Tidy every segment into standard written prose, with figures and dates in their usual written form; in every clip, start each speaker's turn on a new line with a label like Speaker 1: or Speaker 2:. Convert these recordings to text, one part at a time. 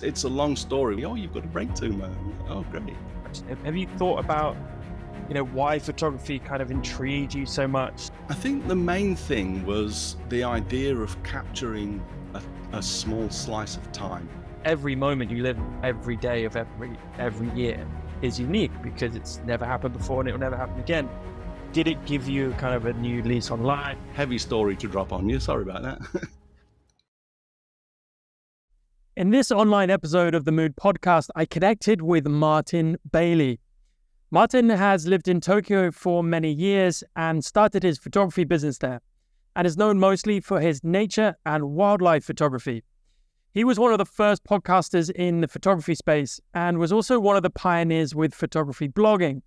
Speaker 1: it's a long story. Oh, you've got a break, Tumor. Oh, great.
Speaker 2: Have you thought about, why photography kind of intrigued you so much?
Speaker 1: I think the main thing was the idea of capturing a small slice of time.
Speaker 2: Every moment you live, every day of every year is unique because it's never happened before and it will never happen again. Did it give you kind of a new lease on life?
Speaker 1: Heavy story to drop on you. Sorry about that.
Speaker 2: In this online episode of the Mood podcast, I connected with Martin Bailey. Martin has lived in Tokyo for many years and started his photography business there, and is known mostly for his nature and wildlife photography. He was one of the first podcasters in the photography space and was also one of the pioneers with photography blogging.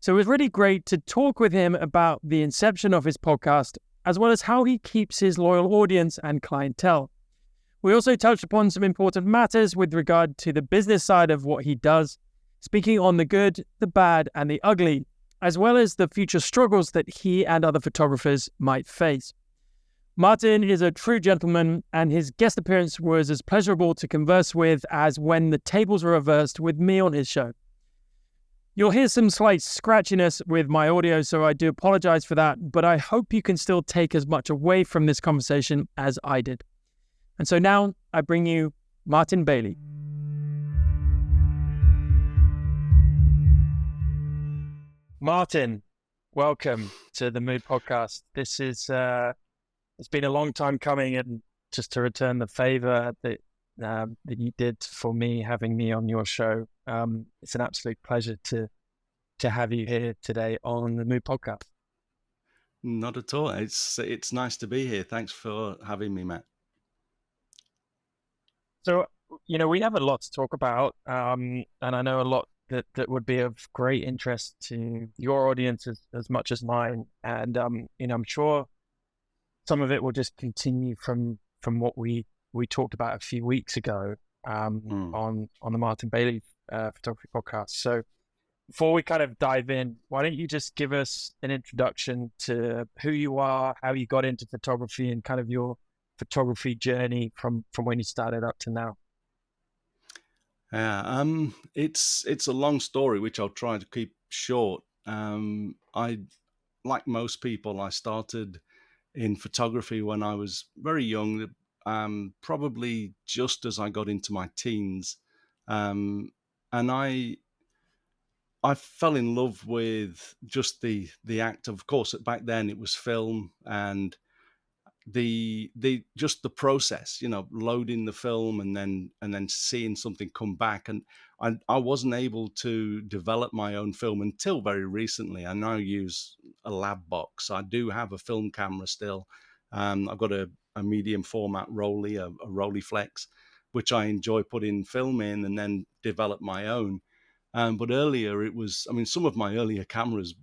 Speaker 2: So it was really great to talk with him about the inception of his podcast, as well as how he keeps his loyal audience and clientele. We also touched upon some important matters with regard to the business side of what he does, speaking on the good, the bad, and the ugly, as well as the future struggles that he and other photographers might face. Martin is a true gentleman, and his guest appearance was as pleasurable to converse with as when the tables were reversed with me on his show. You'll hear some slight scratchiness with my audio, so I do apologize for that, but I hope you can still take as much away from this conversation as I did. And so now I bring you Martin Bailey. Martin, welcome to the Mood podcast. This is it's been a long time coming, and just to return the favor that you did for me, having me on your show, it's an absolute pleasure to have you here today on the Mood podcast.
Speaker 1: Not at all. It's nice to be here. Thanks for having me, Matt.
Speaker 2: So, we have a lot to talk about, and I know a lot that would be of great interest to your audience as much as mine. And, I'm sure some of it will just continue from what we talked about a few weeks ago on the Martin Bailey photography podcast. So before we kind of dive in, why don't you just give us an introduction to who you are, how you got into photography, and kind of your photography journey from when you started up to now?
Speaker 1: Yeah, it's a long story, which I'll try to keep short. I, like most people, I started in photography when I was very young, probably just as I got into my teens, and I fell in love with just the act. Of course, back then it was film, and the just the process, loading the film and then seeing something come back. And I wasn't able to develop my own film until very recently. I now use a lab box. I do have a film camera still. I've got a medium format Rolly, a Rolleiflex, which I enjoy putting film in and then develop my own. But earlier it was, some of my earlier cameras,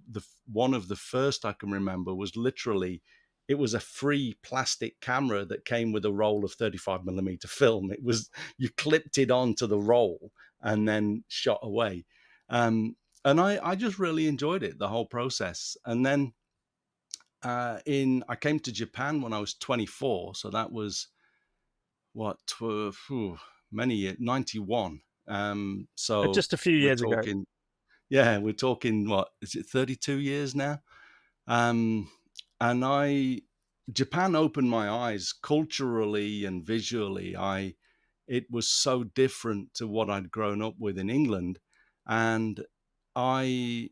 Speaker 1: one of the first I can remember was literally, it was a free plastic camera that came with a roll of 35mm film. It was, you clipped it onto the roll and then shot away. And I just really enjoyed it, the whole process. And then I came to Japan when I was 24. So that was many years, 91. So
Speaker 2: just a few years ago.
Speaker 1: Yeah, we're talking, what is it, 32 years now? And Japan opened my eyes culturally and visually. It was so different to what I'd grown up with in England. And I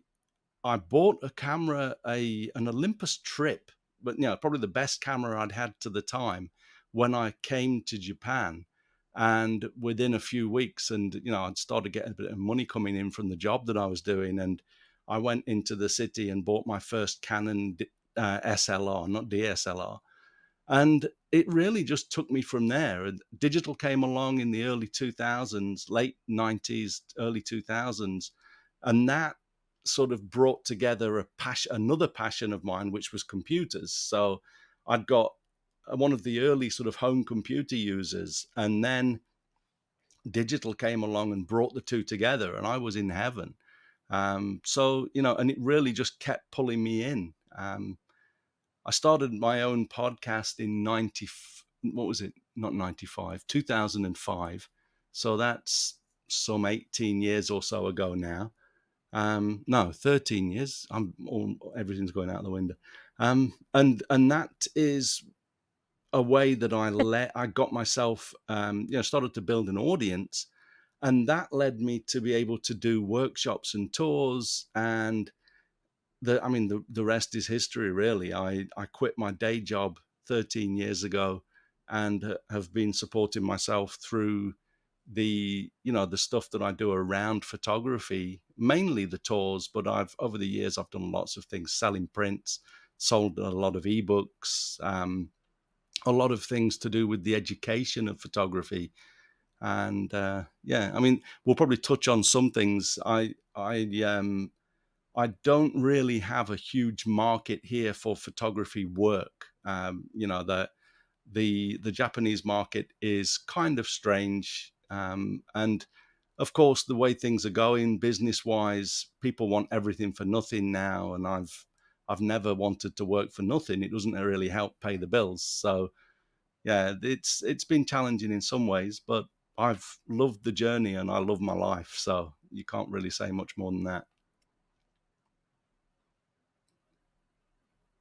Speaker 1: bought a camera, an Olympus Trip, but probably the best camera I'd had to the time when I came to Japan. And within a few weeks, and I'd started getting a bit of money coming in from the job that I was doing, and I went into the city and bought my first Canon SLR, not DSLR. And it really just took me from there. And digital came along in the early 2000s, late 90s, early 2000s. And that sort of brought together another passion of mine, which was computers. So I'd got one of the early sort of home computer users, and then digital came along and brought the two together, and I was in heaven. And it really just kept pulling me in. I started my own podcast in 2005. So that's some 18 years or so ago now. No, 13 years. Everything's going out the window. And that is a way that I got myself, started to build an audience, and that led me to be able to do workshops and tours. And the rest is history, really. I quit my day job 13 years ago, and have been supporting myself through the stuff that I do around photography, mainly the tours. But I've over the years I've done lots of things, selling prints, sold a lot of ebooks, a lot of things to do with the education of photography. And yeah, we'll probably touch on some things. I don't really have a huge market here for photography work. The Japanese market is kind of strange, and of course, the way things are going business wise, people want everything for nothing now, and I've never wanted to work for nothing. It doesn't really help pay the bills. So yeah, it's been challenging in some ways, but I've loved the journey and I love my life. So you can't really say much more than that.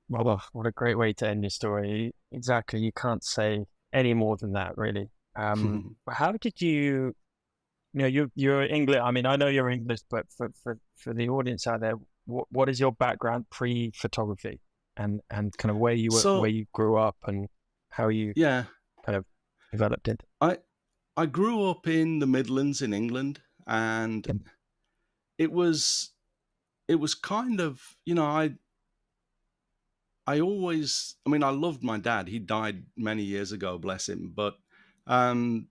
Speaker 2: Well, what a great way to end your story. Exactly. You can't say any more than that, really. How did you're English. I mean, I know you're English, but for the audience out there, what is your background pre-photography, and kind of where
Speaker 1: So
Speaker 2: you grew up and how you
Speaker 1: yeah,
Speaker 2: kind of developed it?
Speaker 1: I I grew up in the Midlands in England, and it was it was kind of, I loved my dad. He died many years ago, bless him. But um,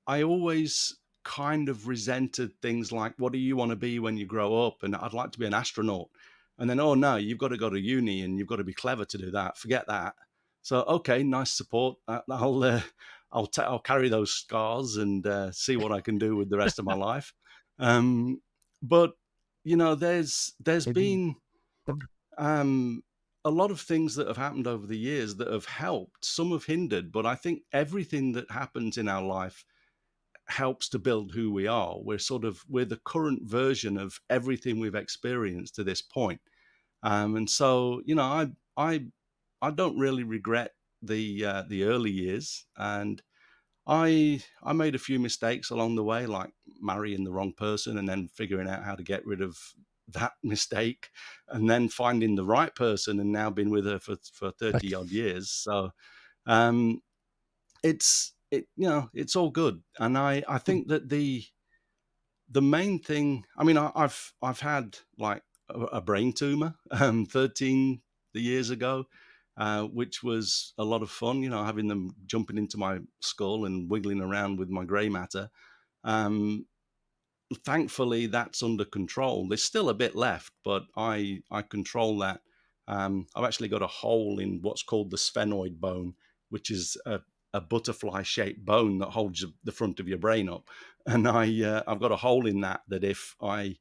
Speaker 1: I always kind of resented things like, what do you want to be when you grow up? And I'd like to be an astronaut. And then, oh no, you've got to go to uni and you've got to be clever to do that. Forget that. So, okay, nice support. I'll carry those scars and see what I can do with the rest of my life. Um, but there's
Speaker 2: Maybe-
Speaker 1: been um, a lot of things that have happened over the years that have helped. Some have hindered, but I think everything that happens in our life helps to build who we are. We're the current version of everything we've experienced to this point. And so, I don't really regret the early years. And I made a few mistakes along the way, like marrying the wrong person and then figuring out how to get rid of that mistake, and then finding the right person and now been with her for 30 odd years. So um, it's all good. And I think that the main thing, I've had like a brain tumor 13 years ago, which was a lot of fun, having them jumping into my skull and wiggling around with my gray matter. Um, Thankfully, that's under control. There's still a bit left, but I control that. I've actually got a hole in what's called the sphenoid bone, which is a butterfly shaped bone that holds the front of your brain up, and I've got a hole in that if I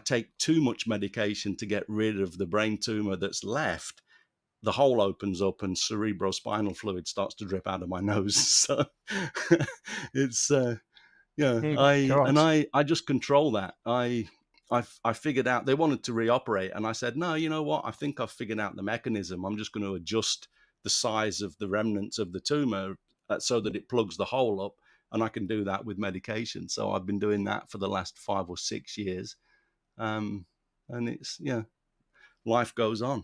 Speaker 1: take too much medication to get rid of the brain tumor that's left, the hole opens up and cerebrospinal fluid starts to drip out of my nose. So it's yeah,
Speaker 2: Oh my God.
Speaker 1: I just control that. I figured out they wanted to reoperate, and I said, no, you know what? I think I've figured out the mechanism. I'm just going to adjust the size of the remnants of the tumor so that it plugs the hole up, and I can do that with medication. So I've been doing that for the last 5 or 6 years, and it's life goes on,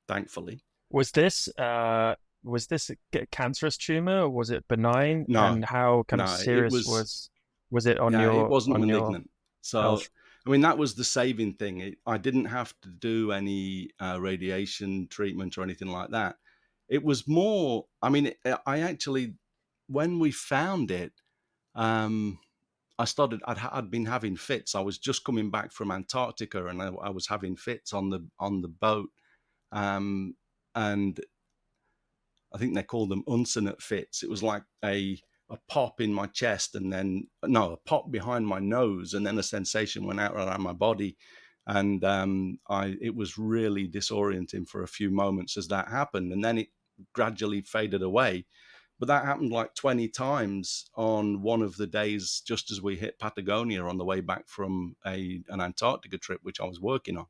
Speaker 1: thankfully.
Speaker 2: Was this a cancerous tumor, or was it benign?
Speaker 1: No,
Speaker 2: And how kind of
Speaker 1: no, it
Speaker 2: serious
Speaker 1: was.
Speaker 2: was it
Speaker 1: Yeah, it wasn't
Speaker 2: on your
Speaker 1: malignant. So,
Speaker 2: health?
Speaker 1: that was the saving thing. I didn't have to do any radiation treatment or anything like that. It was more, I actually, when we found it, um, I'd been having fits. I was just coming back from Antarctica, and I was having fits on the boat. And I think they call them uncinate fits. It was like a pop in my chest, and then no, a pop behind my nose, and then a sensation went out around my body, and I it was really disorienting for a few moments as that happened, and then it gradually faded away. but that happened like 20 times on one of the days just as we hit Patagonia on the way back from an Antarctica trip, which I was working on.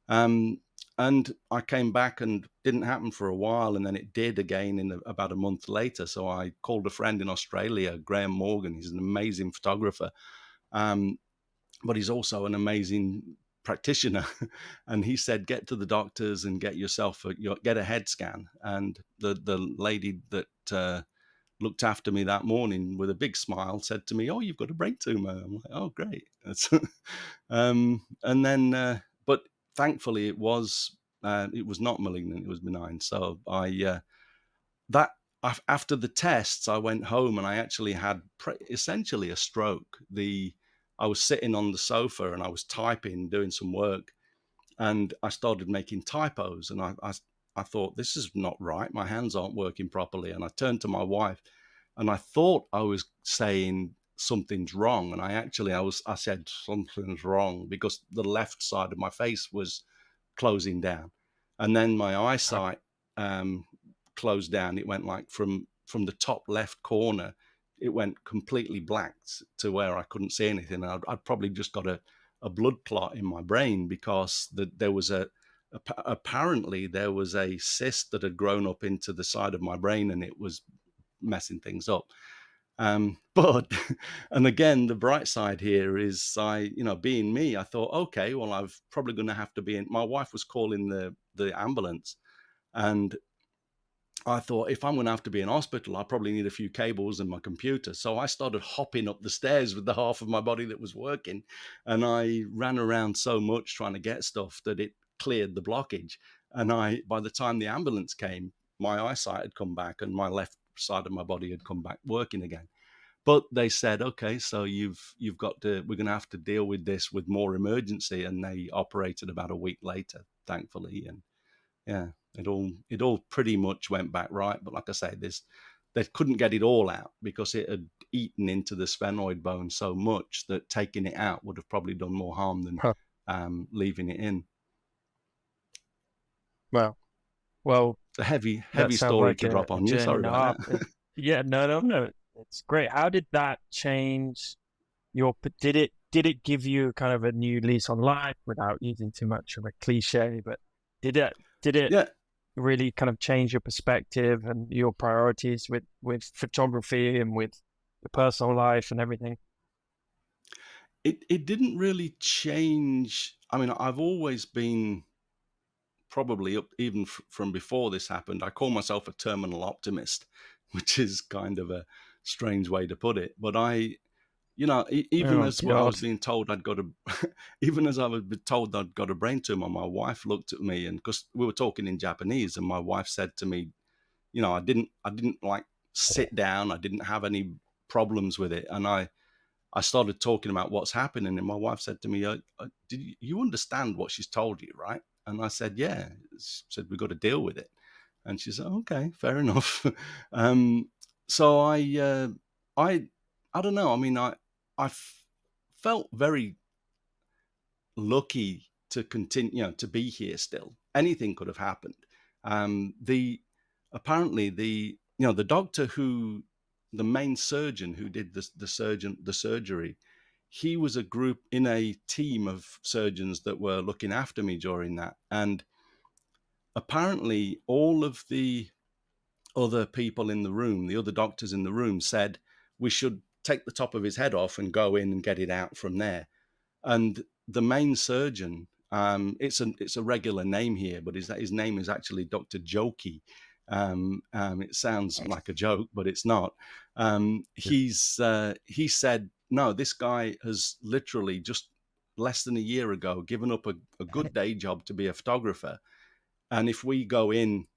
Speaker 1: Um, and I came back and didn't happen for a while, and then it did again about a month later. So I called a friend in Australia, Graham Morgan. He's an amazing photographer, um, but he's also an amazing practitioner. And he said, get to the doctors and get yourself get a head scan. And the lady that looked after me that morning with a big smile said to me, "Oh, you've got a brain tumor." I'm like, "Oh, great." And then, but thankfully, it was not malignant; it was benign. So that after the tests, I went home and I actually had essentially a stroke. I was sitting on the sofa and I was typing, doing some work, and I started making typos, and I thought, this is not right. My hands aren't working properly. And I turned to my wife, and I thought I was saying something's wrong, and I said something's wrong because the left side of my face was closing down, and then my eyesight um, closed down. It went like from the top left corner, it went completely black to where I couldn't see anything. I'd probably just got a blood clot in my brain because there was apparently there was a cyst that had grown up into the side of my brain, and it was messing things up. But and again, the bright side here is being me, I thought, okay, well, I'm probably going to have to be in. My wife was calling the ambulance, and I thought, if I'm going to have to be in hospital, I probably need a few cables and my computer. So I started hopping up the stairs with the half of my body that was working. And I ran around so much trying to get stuff that it cleared the blockage. And by the time the ambulance came, my eyesight had come back and my left side of my body had come back working again. But they said, okay, so we're going to have to deal with this with more emergency. And they operated about a week later, thankfully. And yeah, it all pretty much went back right. But like I say, they couldn't get it all out because it had eaten into the sphenoid bone so much that taking it out would have probably done more harm than
Speaker 2: Huh.
Speaker 1: leaving it in.
Speaker 2: Well, well,
Speaker 1: It's a heavy,
Speaker 2: that
Speaker 1: heavy
Speaker 2: sounds
Speaker 1: story
Speaker 2: like
Speaker 1: to drop
Speaker 2: a
Speaker 1: on you.
Speaker 2: journey
Speaker 1: Sorry
Speaker 2: and a
Speaker 1: about
Speaker 2: half.
Speaker 1: that.
Speaker 2: Yeah, no, no, no. It's great. How did that change did it give you kind of a new lease on life without using too much of a cliche, but did it
Speaker 1: Yeah,
Speaker 2: really kind of change your perspective and your priorities with photography and with your personal life and everything?
Speaker 1: it didn't really change. I mean, I've always been probably up even from before this happened. I call myself a terminal optimist, which is kind of a strange way to put it. But even
Speaker 2: Oh
Speaker 1: as I was
Speaker 2: God.
Speaker 1: being told I'd got a, even as I was told I'd got a brain tumor, my wife looked at me, and because we were talking in Japanese, and my wife said to me, I didn't like sit down, I didn't have any problems with it, and I started talking about what's happening, and my wife said to me, "Did you understand what she's told you, right?" And I said, "Yeah." She said, "We've got to deal with it," and she said, "Okay, fair enough." um, so I, I don't know. I mean, felt very lucky to continue, to be here still. Anything could have happened. The Apparently the doctor the main surgeon who did the surgery, he was in a team of surgeons that were looking after me during that, and apparently all of the other people in the room, the other doctors in the room, said we should take the top of his head off and go in and get it out from there. And the main surgeon, it's a regular name here, but his name is actually Dr. Jokey. It sounds like a joke, but it's not. He said, no, this guy has literally just less than a year ago given up a good day job to be a photographer, and if we go in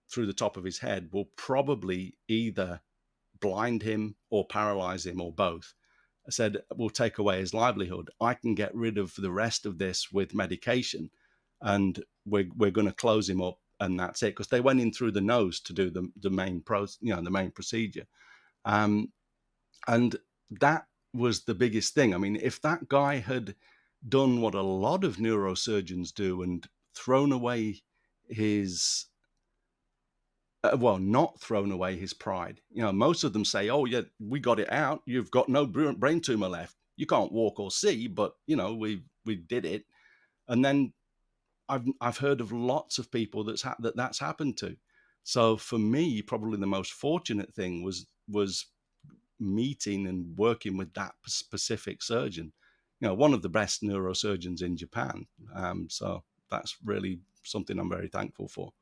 Speaker 1: through the top of his head, we'll probably either blind him or paralyze him or both. I said, we'll take away his livelihood. I can get rid of the rest of this with medication, and we're going to close him up, and that's it. Because they went in through the nose to do the main procedure, and that was the biggest thing. I mean, if that guy had done what a lot of neurosurgeons do and thrown away his well, not thrown away his pride. Most of them say, "Oh, yeah, we got it out. You've got no brain tumor left. You can't walk or see, but we did it." And then I've heard of lots of people that's happened to. So for me, probably the most fortunate thing was meeting and working with that specific surgeon. One of the best neurosurgeons in Japan. So that's really something I'm very thankful for.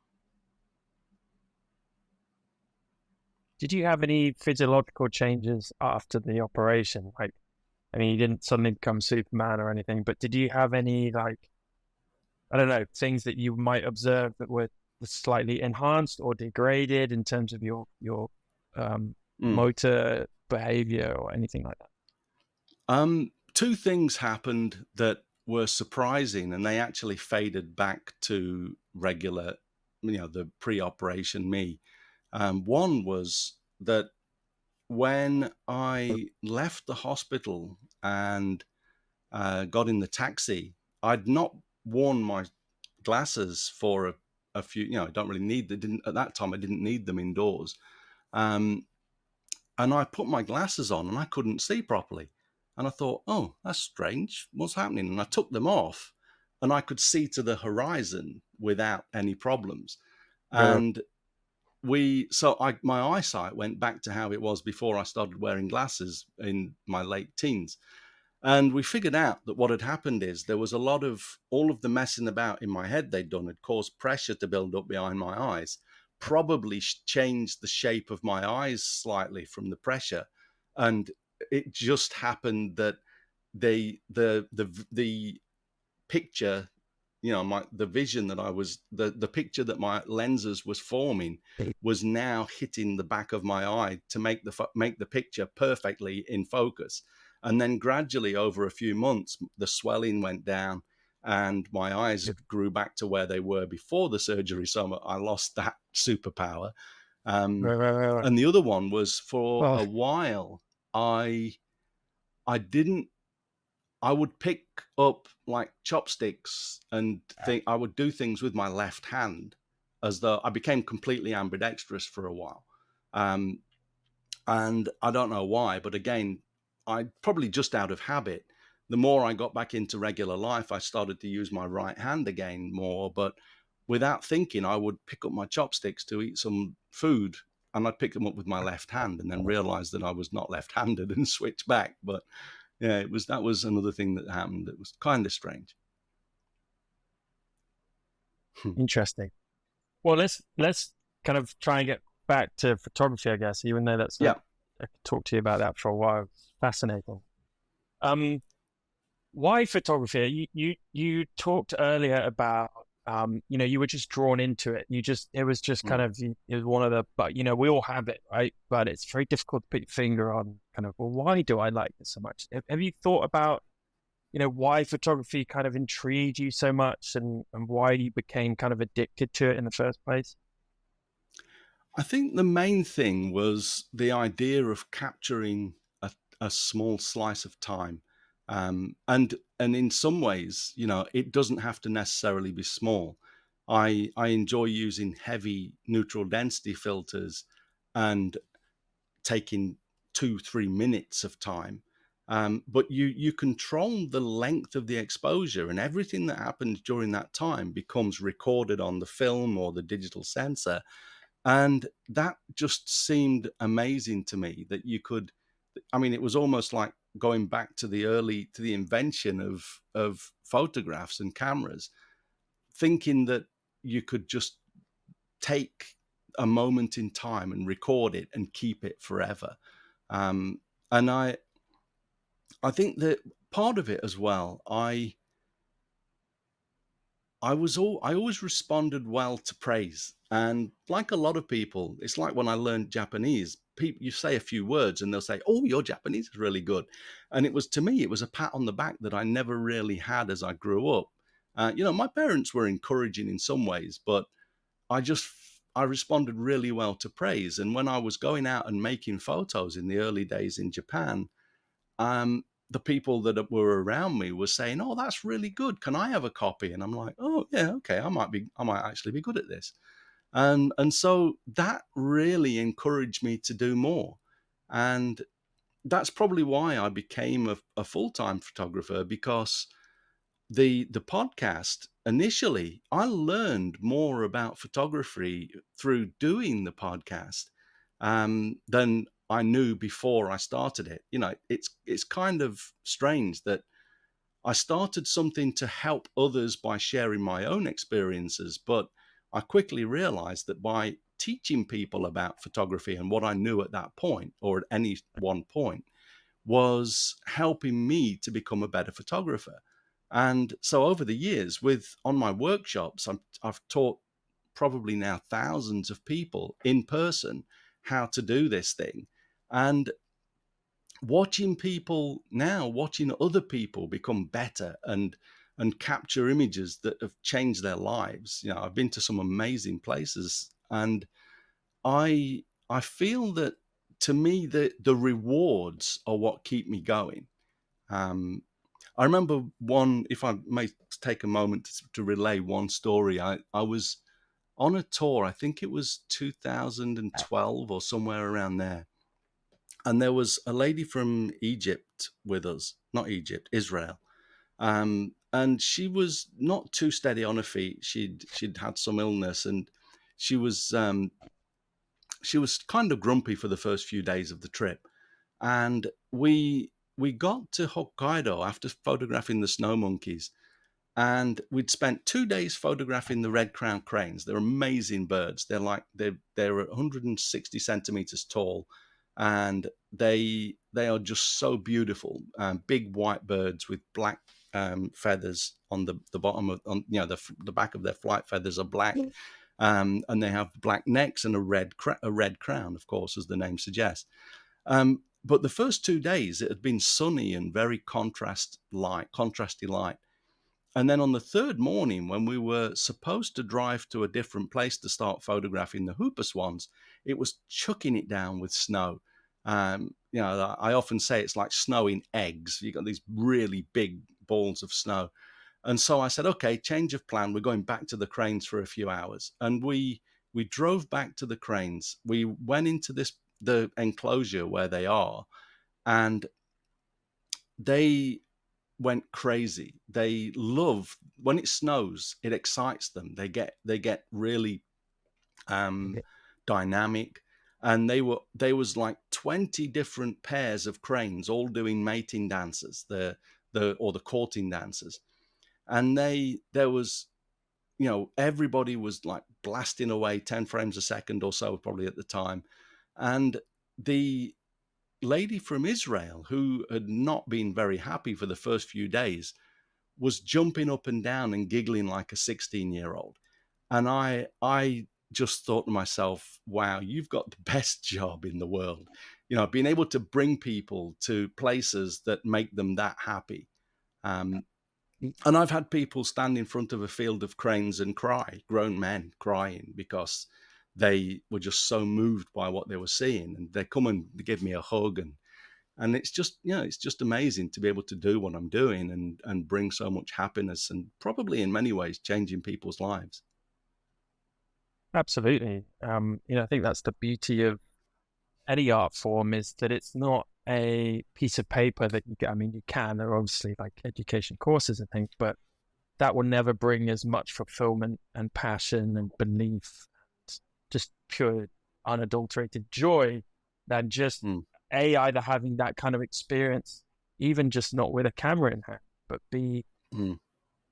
Speaker 2: Did you have any physiological changes after the operation? Like, I mean, you didn't suddenly become Superman or anything, but did you have any, like, I don't know, things that you might observe that were slightly enhanced or degraded in terms of your
Speaker 1: Mm.
Speaker 2: motor behavior or anything like that?
Speaker 1: Two things happened that were surprising, and they actually faded back to regular, the pre-operation me. One was that when I left the hospital and got in the taxi, I'd not worn my glasses for a few. I don't really need them. Didn't at that time. I didn't need them indoors. Um, and I put my glasses on and I couldn't see properly. And I thought, oh, that's strange. What's happening? And I took them off and I could see to the horizon without any problems.
Speaker 2: Uh,
Speaker 1: And my eyesight went back to how it was before I started wearing glasses in my late teens. And we figured out that what had happened is there was a lot of all of the messing about in my head they'd done had caused pressure to build up behind my eyes, probably changed the shape of my eyes slightly from the pressure. And it just happened that the picture, the vision that I was, the picture that my lenses was forming was now hitting the back of my eye to make the picture perfectly in focus. And then gradually over a few months, the swelling went down and my eyes grew back to where they were before the surgery. So I lost that superpower. Um,
Speaker 2: right.
Speaker 1: and the other one was for
Speaker 2: Well,
Speaker 1: a while, I, I didn't I would pick up like chopsticks and think I would do things with my left hand as though I became completely ambidextrous for a while. Um, and I don't know why, but again, I probably just out of habit. The more I got back into regular life, I started to use my right hand again more. But without thinking, I would pick up my chopsticks to eat some food and I'd pick them up with my left hand and then realize that I was not left handed and switch back. But yeah, that was another thing that happened that was kind of strange.
Speaker 2: interesting. Well, let's kind of try and get back to photography, I guess, even though that's
Speaker 1: Yeah.
Speaker 2: I could talk to you about that for a while. It's fascinating. Um, why photography? You talked earlier about you were just drawn into it. It was just kind
Speaker 1: Mm.
Speaker 2: of it was one of the, but we all have it, right? But it's very difficult to put your finger on kind of, well, why do I like this so much? Have you thought about why photography kind of intrigued you so much, and why you became kind of addicted to it in the first place?
Speaker 1: I think the main thing was the idea of capturing a small slice of time. And in some ways, it doesn't have to necessarily be small. I enjoy using heavy neutral density filters and taking 2-3 minutes of time. But you control the length of the exposure, and everything that happens during that time becomes recorded on the film or the digital sensor. And that just seemed amazing to me that you could. I mean, it was almost like going back to the invention of photographs and cameras, thinking that you could just take a moment in time and record it and keep it forever. Um, and I think that part of it as well, I always responded well to praise. And like a lot of people, it's like when I learned Japanese, people, you say a few words and they'll say, "Oh, your Japanese is really good." And it was, to me, it was a pat on the back that I never really had as I grew up. My parents were encouraging in some ways, but I responded really well to praise. And when I was going out and making photos in the early days in Japan, the people that were around me were saying, "Oh, that's really good. Can I have a copy?" And I'm like, "Oh, yeah, okay. I might actually be good at this." And so that really encouraged me to do more. And that's probably why I became a full-time photographer, because the podcast, initially I learned more about photography through doing the podcast than I knew before I started it. It's kind of strange that I started something to help others by sharing my own experiences, but I quickly realized that by teaching people about photography and what I knew at that point, or at any one point, was helping me to become a better photographer. And so over the years, with on my workshops, I've taught probably now thousands of people in person how to do this thing. And watching other people become better and capture images that have changed their lives. I've been to some amazing places, and I feel that, to me, the rewards are what keep me going. um, I remember one, if I may take a moment to relay one story. I was on a tour, I think it was 2012 or somewhere around there. And there was a lady from Egypt with us, not Egypt, Israel. And she was not too steady on her feet. She'd had some illness, and she was she was kind of grumpy for the first few days of the trip. And we got to Hokkaido after photographing the snow monkeys, and we'd spent 2 days photographing the red crowned cranes. They're amazing birds. They're 160 centimeters tall, and they are just so beautiful. Big white birds with black feathers on the bottom of, the back of their flight feathers are black, and they have black necks and a red crown, of course, as the name suggests. But the first 2 days, it had been sunny and very contrasty light. And then on the third morning, when we were supposed to drive to a different place to start photographing the Hooper swans, it was chucking it down with snow. I often say it's like snow in eggs. You got these really big balls of snow. And so I said, okay, change of plan. We're going back to the cranes for a few hours. And we drove back to the cranes. We went into the enclosure where they are, and they went crazy. They love when it snows. It excites them. They get really um, dynamic, and there was like 20 different pairs of cranes all doing mating dances, the courting dances, and there was, everybody was like blasting away 10 frames a second or so, probably at the time. And the lady from Israel, who had not been very happy for the first few days, was jumping up and down and giggling like a 16-year-old. And I just thought to myself, wow, you've got the best job in the world. Being able to bring people to places that make them that happy. And I've had people stand in front of a field of cranes and cry, grown men crying, because they were just so moved by what they were seeing. And they come and they give me a hug, and it's just amazing to be able to do what I'm doing and bring so much happiness, and probably in many ways changing people's lives.
Speaker 2: Absolutely. I think that's the beauty of any art form, is that it's not a piece of paper that you get. I mean, you can, there are obviously like education courses and things, but that will never bring as much fulfillment and passion and belief, just pure unadulterated joy, than just
Speaker 1: Mm,
Speaker 2: either having that kind of experience, even just not with a camera in hand, but
Speaker 1: mm,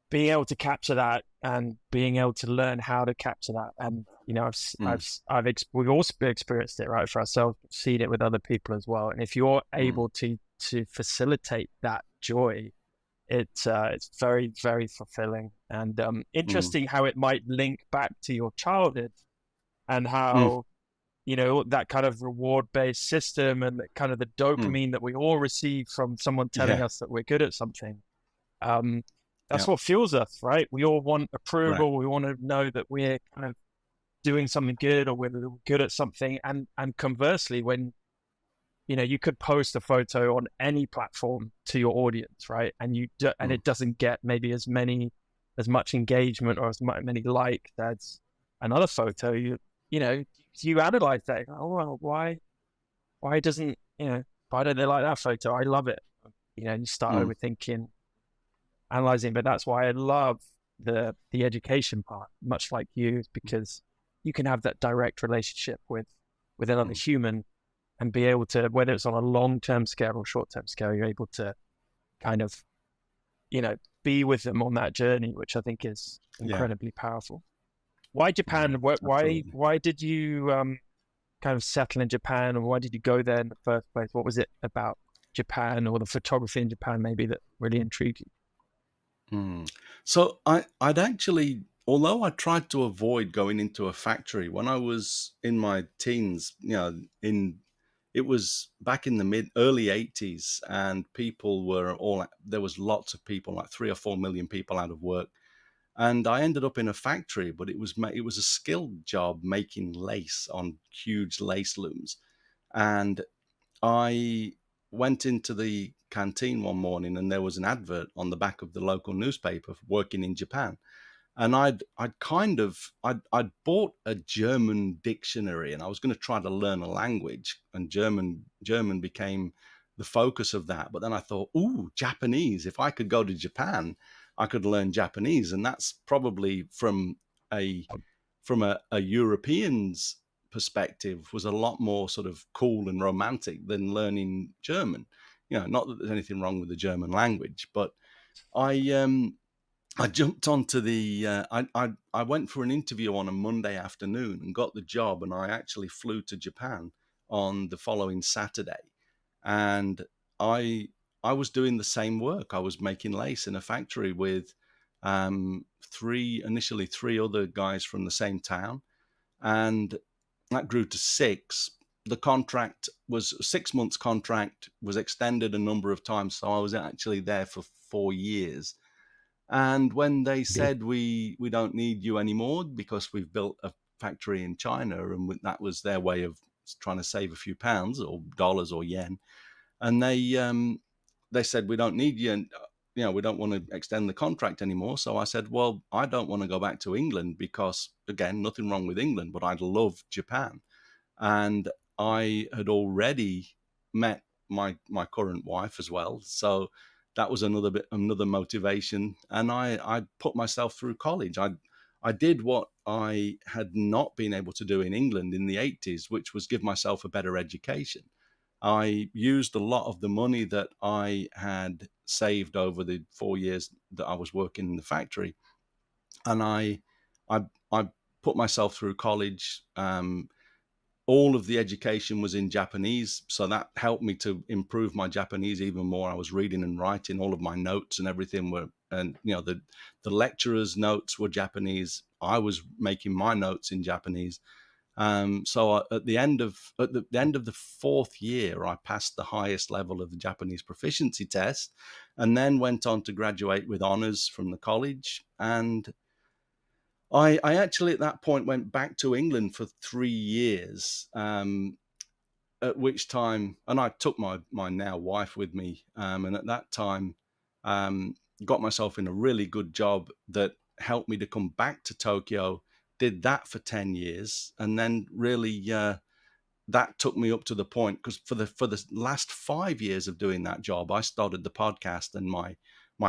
Speaker 2: being able to capture that and being able to learn how to capture that. And
Speaker 1: mm,
Speaker 2: we've also experienced it, right, for ourselves, seen it with other people as well. And if you're
Speaker 1: mm,
Speaker 2: able to facilitate that joy, it's very, very fulfilling, and
Speaker 1: mm,
Speaker 2: interesting how it might link back to your childhood, and
Speaker 1: mm,
Speaker 2: how that kind of reward-based system, and kind of the
Speaker 1: mm.
Speaker 2: dopamine that we all receive from someone telling
Speaker 1: Yeah,
Speaker 2: us that we're good at something. Um, that's
Speaker 1: yeah,
Speaker 2: what fuels us, right? We all want
Speaker 1: correct.
Speaker 2: approval. We want to know that we're kind of doing something good, or we're good at something. And conversely, when you could post a photo on any platform to your audience, right? And
Speaker 1: Mm,
Speaker 2: it doesn't get maybe as much engagement or many likes another photo, you analyze that. Oh, well, why doesn't, why don't they like that photo? I love it. You start
Speaker 1: Mm,
Speaker 2: overthinking, analyzing. But that's why I love the education part, much like you, because you can have that direct relationship with another
Speaker 1: mm.
Speaker 2: human and be able to, whether it's on a long-term scale or short-term scale, you're able to kind of, be with them on that journey, which I think is
Speaker 1: Yeah,
Speaker 2: incredibly powerful. Why
Speaker 1: yeah,
Speaker 2: Japan?
Speaker 1: absolutely.
Speaker 2: Why did you kind of settle in Japan, and why did you go there in the first place? What was it about Japan or the photography in Japan maybe that really intrigued you?
Speaker 1: Mm. So I'd actually, although I tried to avoid going into a factory when I was in my teens, it was back in the early 80s, and people were all, there was lots of people, like 3 or 4 million people out of work. And I ended up in a factory, but it was a skilled job making lace on huge lace looms. And I went into the canteen one morning, and there was an advert on the back of the local newspaper for working in Japan. And I'd bought a German dictionary, and I was going to try to learn a language, and German became the focus of that. But then I thought, ooh, Japanese. If I could go to Japan, I could learn Japanese. And that's probably a a European's perspective, was a lot more sort of cool and romantic than learning German. Not that there's anything wrong with the German language, but I I jumped onto the. I went for an interview on a Monday afternoon and got the job, and I actually flew to Japan on the following Saturday, and I I was doing the same work. I was making lace in a factory with initially three other guys from the same town, and that grew to six. The contract was a 6 months contract, was extended a number of times, so I was actually there for 4 years. And when they said we don't need you anymore because we've built a factory in China, and that was their way of trying to save a few pounds or dollars or yen, and they said we don't need you, and we don't want to extend the contract anymore. So I said, well, I don't want to go back to England because, again, nothing wrong with England, but I'd love Japan. And I had already met my current wife as well, so that was another motivation. And I put myself through college. I did what I had not been able to do in England in the 80s, which was give myself a better education. I used a lot of the money that I had saved over the 4 years that I was working in the factory, and I put myself through college. All of the education was in Japanese, so that helped me to improve my Japanese even more. I was reading and writing, all of my notes and everything were, and the lecturers' notes were Japanese. I was making my notes in Japanese. At the end of the fourth year, I passed the highest level of the Japanese proficiency test, and then went on to graduate with honors from the college. And I actually at that point went back to England for 3 years, at which time, and I took my now wife with me, and at that time, got myself in a really good job that helped me to come back to Tokyo. Did that for 10 years, and then really that took me up to the point, because for the last 5 years of doing that job, I started the podcast, and my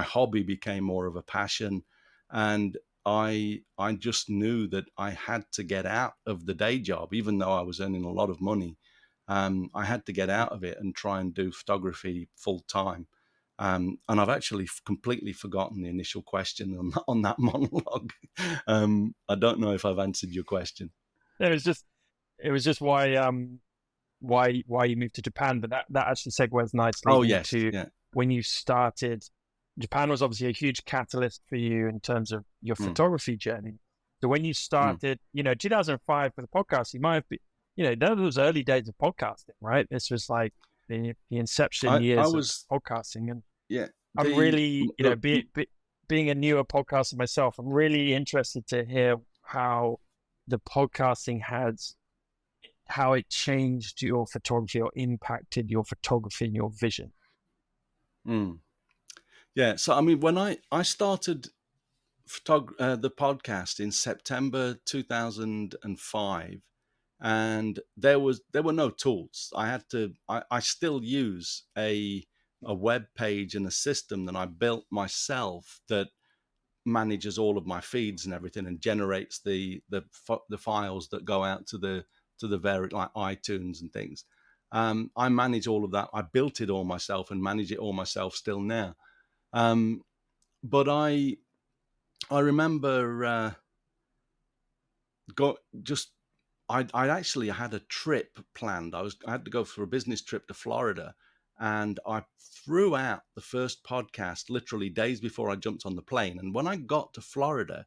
Speaker 1: hobby became more of a passion, and I just knew that I had to get out of the day job, even though I was earning a lot of money. I had to get out of it and try and do photography full time. And I've actually completely forgotten the initial question on that monologue. I don't know if I've answered your question.
Speaker 2: It was just why you moved to Japan, but that actually segues nicely
Speaker 1: Oh yes,
Speaker 2: into
Speaker 1: yeah.
Speaker 2: when you started. Japan was obviously a huge catalyst for you in terms of your
Speaker 1: Mm,
Speaker 2: photography journey. So when you
Speaker 1: mm.
Speaker 2: started, 2005 for the podcast, you might have been, those early days of podcasting, right? This was like the inception
Speaker 1: I
Speaker 2: years of
Speaker 1: was,
Speaker 2: podcasting, and
Speaker 1: yeah,
Speaker 2: I'm
Speaker 1: the
Speaker 2: really, being a newer podcaster myself, I'm really interested to hear how the podcasting has how it changed your photography or impacted your photography and your vision.
Speaker 1: mm. Yeah. So I mean, when I started the podcast in September 2005, and there were no tools. I still use a web page and a system that I built myself that manages all of my feeds and everything, and generates the files that go out to the various, like iTunes and things. I manage all of that. I built it all myself and manage it all myself still now. Um, but I remember got just I actually had a trip planned. I had to go for a business trip to Florida, and I threw out the first podcast literally days before I jumped on the plane. And when I got to Florida,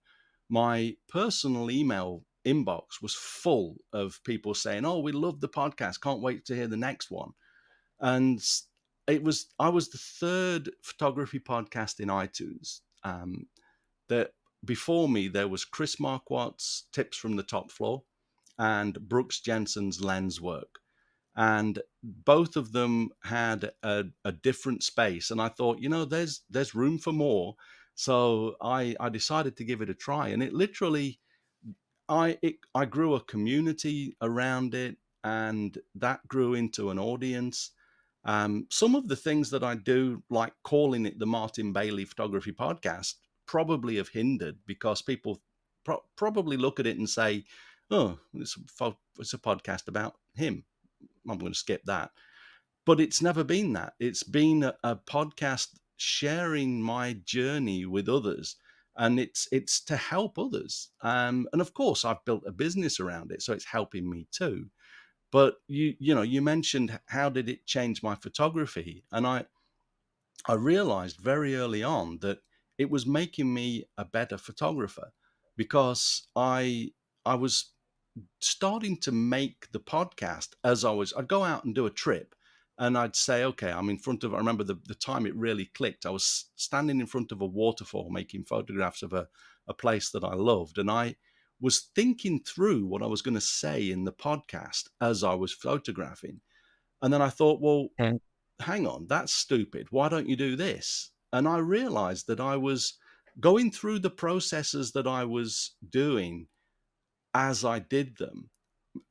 Speaker 1: my personal email inbox was full of people saying, "Oh, we love the podcast. Can't wait to hear the next one." And I was the third photography podcast in iTunes. That Before me there was Chris Marquardt's Tips from the Top Floor and Brooks Jensen's Lens Work, and both of them had a different space. And I thought, there's room for more. So I decided to give it a try, and it literally I grew a community around it, and that grew into an audience. Some of the things that I do, like calling it the Martin Bailey Photography Podcast, probably have hindered, because people probably look at it and say, "Oh, it's a podcast about him. I'm going to skip that." But it's never been that. It's been a podcast sharing my journey with others, and it's to help others. And of course, I've built a business around it, so it's helping me too. But you mentioned, how did it change my photography? And I realized very early on that it was making me a better photographer, because I was starting to make the podcast as I'd go out and do a trip, and I'd say, okay, I'm in front of, I remember the time it really clicked. I was standing in front of a waterfall making photographs of a place that I loved. And I was thinking through what I was going to say in the podcast as I was photographing. And then I thought, well,
Speaker 2: Mm.
Speaker 1: hang on, that's stupid. Why don't you do this? And I realized that I was going through the processes that I was doing as I did them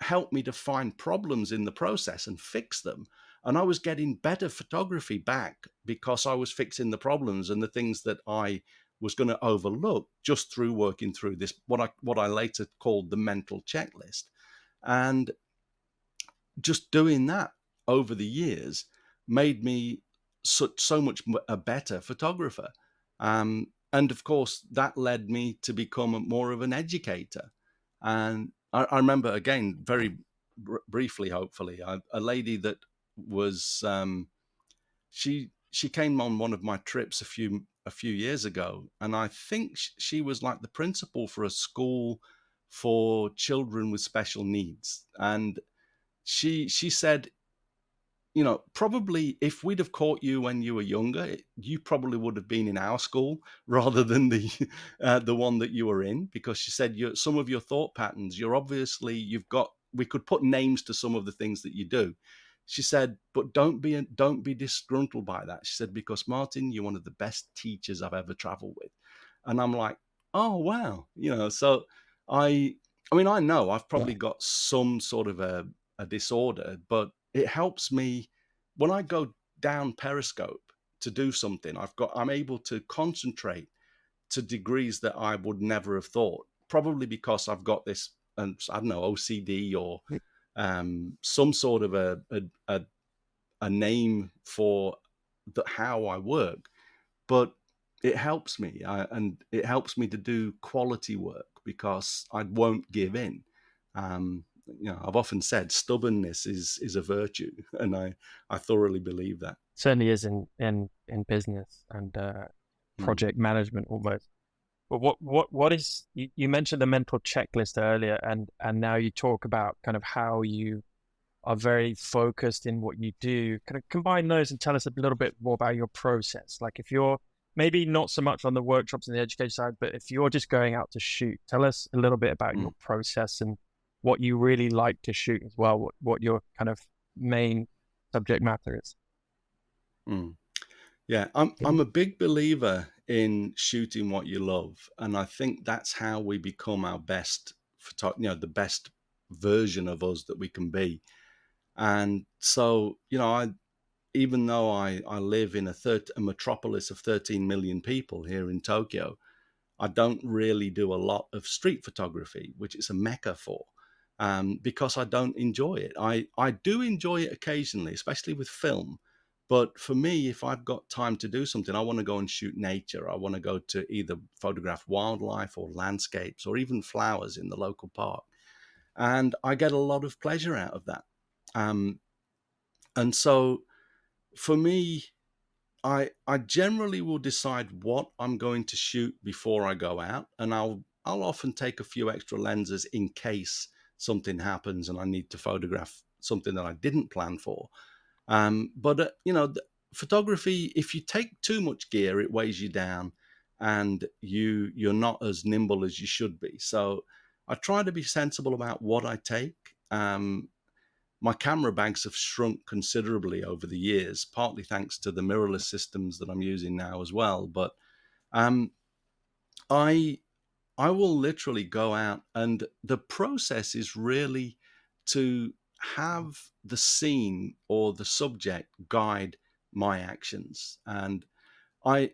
Speaker 1: helped me to find problems in the process and fix them. And I was getting better photography back because I was fixing the problems and the things that I was going to overlook just through working through this, what I later called the mental checklist. And just doing that over the years made me so much a better photographer. And of course, that led me to become more of an educator. And I remember, again, very briefly, hopefully, a lady that was she came on one of my trips a few years ago, and I think she was like the principal for a school for children with special needs. And she said, probably if we'd have caught you when you were younger, you probably would have been in our school rather than the one that you were in, because she said some of your thought patterns, we could put names to some of the things that you do. She said, but don't be disgruntled by that. She said, because Martin, you're one of the best teachers I've ever traveled with. And I'm like, oh wow, so I I mean, I know I've
Speaker 2: Yeah.
Speaker 1: probably got some sort of a disorder, but it helps me when I go down Periscope to do something. I'm able to concentrate to degrees that I would never have thought. Probably because I've got this, I don't know, OCD, or some sort of a name for how I work. But it helps me, and it helps me to do quality work because I won't give in. I've often said stubbornness is a virtue, and I thoroughly believe that.
Speaker 2: Certainly is in business and
Speaker 1: Mm,
Speaker 2: project management almost. But what is you mentioned the mental checklist earlier, and now you talk about kind of how you are very focused in what you do. Kind of combine those and tell us a little bit more about your process. Like if you're maybe not so much on the workshops and the education side, but if you're just going out to shoot, tell us a little bit about your
Speaker 1: mm,
Speaker 2: process and what you really like to shoot as well, what your kind of main subject matter is.
Speaker 1: mm. Yeah, I'm a big believer in shooting what you love, and I think that's how we become our best the best version of us that we can be. And so, even though I live in a metropolis of 13 million people here in Tokyo, I don't really do a lot of street photography, which is a mecca for, because I don't enjoy it. I do enjoy it occasionally, especially with film. But for me, if I've got time to do something, I want to go and shoot nature. I want to go to either photograph wildlife or landscapes or even flowers in the local park. And I get a lot of pleasure out of that. Um, and so for me, I generally will decide what I'm going to shoot before I go out, and I'll often take a few extra lenses in case something happens and I need to photograph something that I didn't plan for. But photography, if you take too much gear, it weighs you down, and you're not as nimble as you should be. So I try to be sensible about what I take. My camera bags have shrunk considerably over the years, partly thanks to the mirrorless systems that I'm using now as well. But um, I I will literally go out, and the process is really to have the scene or the subject guide my actions. And I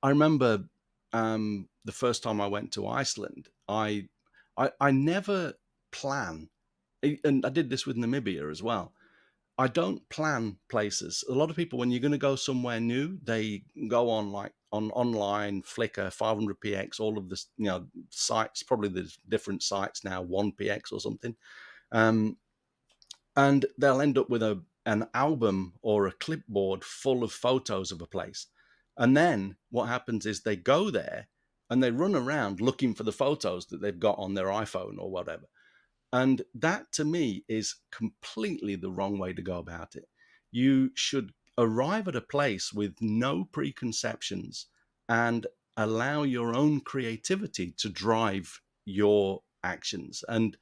Speaker 1: I remember the first time I went to Iceland, I never plan, and I did this with Namibia as well. I don't plan places. A lot of people, when you're going to go somewhere new, they go on like on online, Flickr, 500px, all of this, sites, probably the different sites now, 1px or something. Um, and they'll end up with an album or a clipboard full of photos of a place. And then what happens is they go there and they run around looking for the photos that they've got on their iPhone or whatever. And that to me is completely the wrong way to go about it. You should arrive at a place with no preconceptions and allow your own creativity to drive your actions. And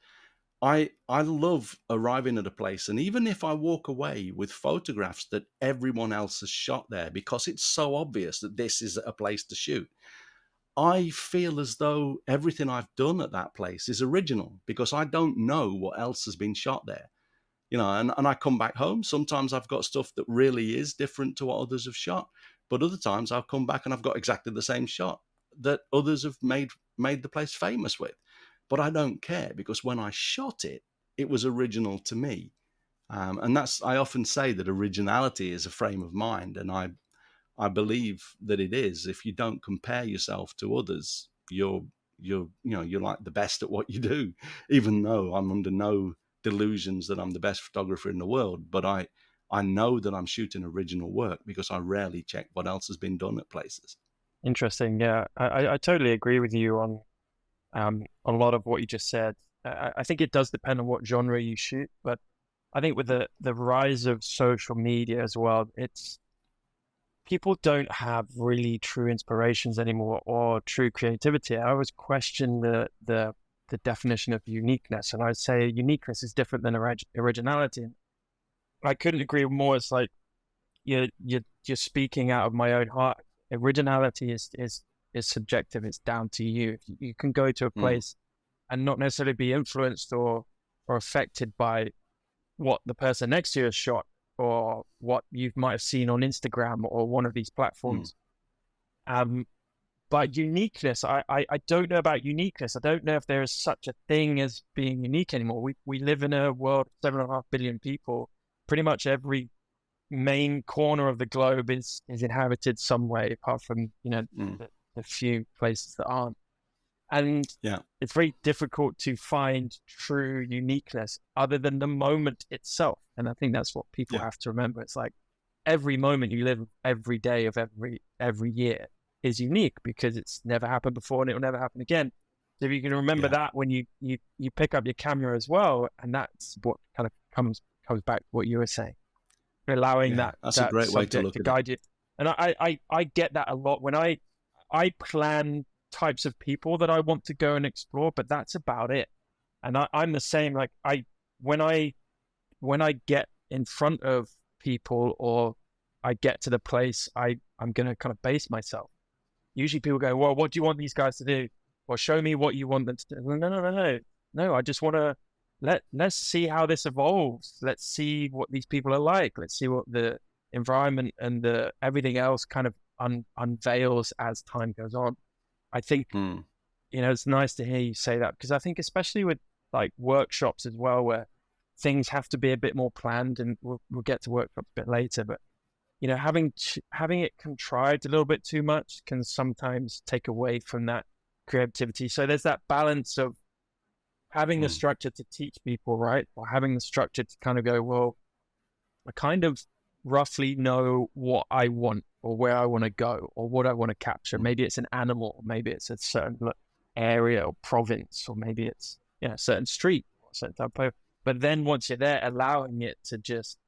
Speaker 1: I love arriving at a place, and even if I walk away with photographs that everyone else has shot there because it's so obvious that this is a place to shoot, I feel as though everything I've done at that place is original because I don't know what else has been shot there. And I come back home. Sometimes I've got stuff that really is different to what others have shot, but other times I'll come back and I've got exactly the same shot that others have made the place famous with. But I don't care because when I shot it, it was original to me. And I often say that originality is a frame of mind, and I believe that it is. If you don't compare yourself to others, you're like the best at what you do. Even though I'm under no delusions that I'm the best photographer in the world, but I know that I'm shooting original work because I rarely check what else has been done at places.
Speaker 2: Interesting. Yeah, I totally agree with you on a lot of what you just said. I think it does depend on what genre you shoot, but I think with the rise of social media as well, it's people don't have really true inspirations anymore or true creativity. I always question the definition of uniqueness, and I'd say uniqueness is different than originality. I couldn't agree more. It's like you're speaking out of my own heart. Originality is subjective. It's down to you. You can go to a
Speaker 1: Mm,
Speaker 2: place and not necessarily be influenced or affected by what the person next to you has shot or what you might have seen on Instagram or one of these
Speaker 1: mm,
Speaker 2: platforms. Um, but uniqueness, I don't know about uniqueness. I don't know if there is such a thing as being unique anymore. We live in a world of 7.5 billion people. Pretty much every main corner of the globe is inhabited some way, apart from
Speaker 1: mm.
Speaker 2: the few places that aren't. And
Speaker 1: Yeah,
Speaker 2: it's very difficult to find true uniqueness other than the moment itself. And I think that's what people
Speaker 1: yeah,
Speaker 2: have to remember. It's like every moment you live every day of every year is unique because it's never happened before and it will never happen again. So if you can remember
Speaker 1: yeah,
Speaker 2: that when you pick up your camera as well, and that's what kind of comes back to what you were saying, allowing
Speaker 1: yeah. That's a
Speaker 2: that
Speaker 1: great way to
Speaker 2: subject
Speaker 1: look
Speaker 2: to
Speaker 1: at it.
Speaker 2: guide you. And I get that a lot when I plan types of people that I want to go and explore, but that's about it. And I'm the same. Like when I when I get in front of people or I get to the place, I'm gonna kind of base myself. usually people go, well, what do you want these guys to do? Well, show me what you want them to do. No, no, no, no, no. I just want to let's see how this evolves. Let's see what these people are like. Let's see what the environment and the everything else kind of unveils as time goes on. I think,
Speaker 1: Mm,
Speaker 2: it's nice to hear you say that, because I think especially with like workshops as well, where things have to be a bit more planned, and we'll get to workshops a bit later, but having it contrived a little bit too much can sometimes take away from that creativity. So there's that balance of having the
Speaker 1: mm,
Speaker 2: structure to teach people, right? Or having the structure to kind of go, well, I kind of roughly know what I want or where I want to go or what I want to capture.
Speaker 1: mm,
Speaker 2: Maybe it's an animal, or maybe it's a certain area or province, or maybe it's a certain street or a certain type of. But then once you're there, allowing it to just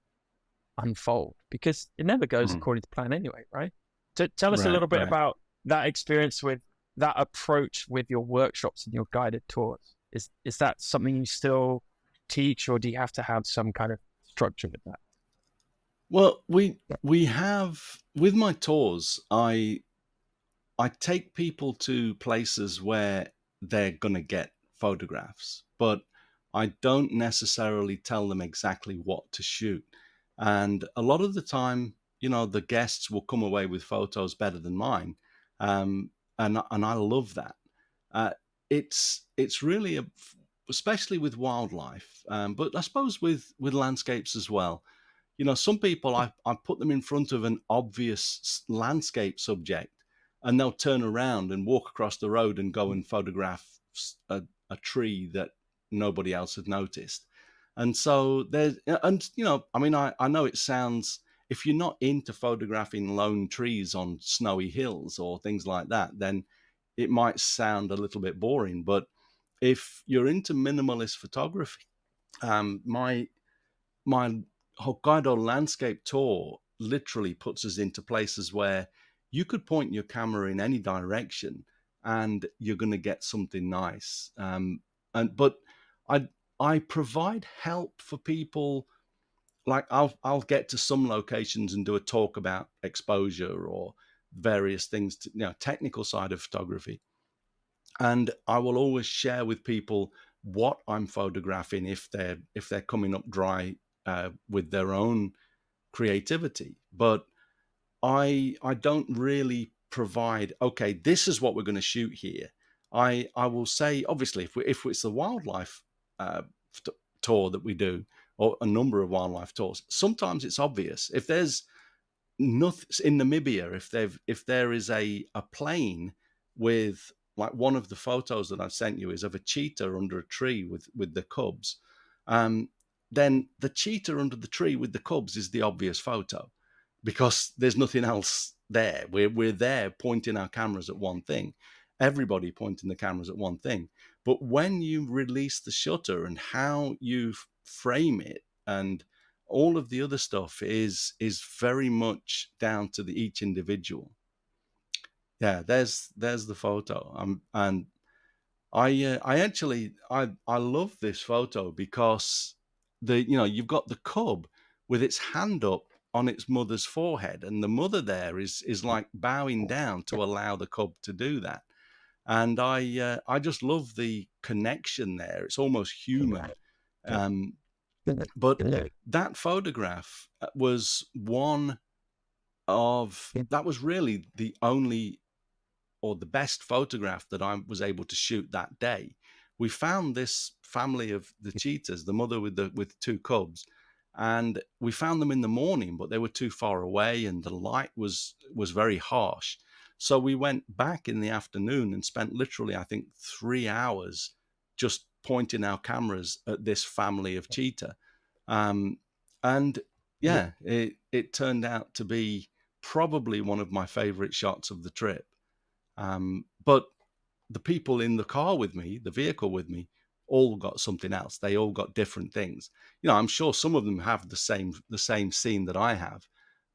Speaker 2: unfold, because it never goes
Speaker 1: mm.
Speaker 2: according to plan anyway, right? So tell us a
Speaker 1: Right,
Speaker 2: little bit
Speaker 1: right.
Speaker 2: about that experience with that approach with your workshops and your guided tours. Is that something you still teach, or do you have to have some kind of structure with that?
Speaker 1: Well, we have with my tours, I take people to places where they're going to get photographs, but I don't necessarily tell them exactly what to shoot. And a lot of the time, the guests will come away with photos better than mine, and I love that. Uh, it's really especially with wildlife, but I suppose with landscapes as well. Some people I put them in front of an obvious landscape subject, and they'll turn around and walk across the road and go and photograph a tree that nobody else had noticed. And so there's, and I mean, I know it sounds, if you're not into photographing lone trees on snowy hills or things like that, then it might sound a little bit boring. But if you're into minimalist photography, my Hokkaido landscape tour literally puts us into places where you could point your camera in any direction and you're going to get something nice. But I I provide help for people. Like I'll get to some locations and do a talk about exposure or various things, technical side of photography, and I will always share with people what I'm photographing if they're coming up dry with their own creativity. But I don't really provide, okay, this is what we're going to shoot here. I will say, obviously, if it's the wildlife uh, tour that we do, or a number of wildlife tours, sometimes it's obvious. If there's nothing in Namibia, if there is a plane with, like, one of the photos that I've sent you is of a cheetah under a tree with the cubs, um, then the cheetah under the tree with the cubs is the obvious photo, because there's nothing else there. We're there pointing our cameras at one thing, everybody pointing the cameras at one thing. But when you release the shutter and how you frame it and all of the other stuff is very much down to each individual. Yeah, there's the photo. And I actually I love this photo because you've got the cub with its hand up on its mother's forehead, and the mother there is like bowing down to allow the cub to do that. And I just love the connection there. It's almost human. Um, but that photograph was one of that was really the only or the best photograph that I was able to shoot that day. We found this family of the cheetahs, the mother with two cubs, and we found them in the morning, but they were too far away, and the light was very harsh. So we went back in the afternoon and spent literally, I think, 3 hours just pointing our cameras at this family of cheetah. Um, and yeah, it turned out to be probably one of my favorite shots of the trip. But the people in the car with me, the vehicle with me, all got something else. They all got different things. I'm sure some of them have the same scene that I have,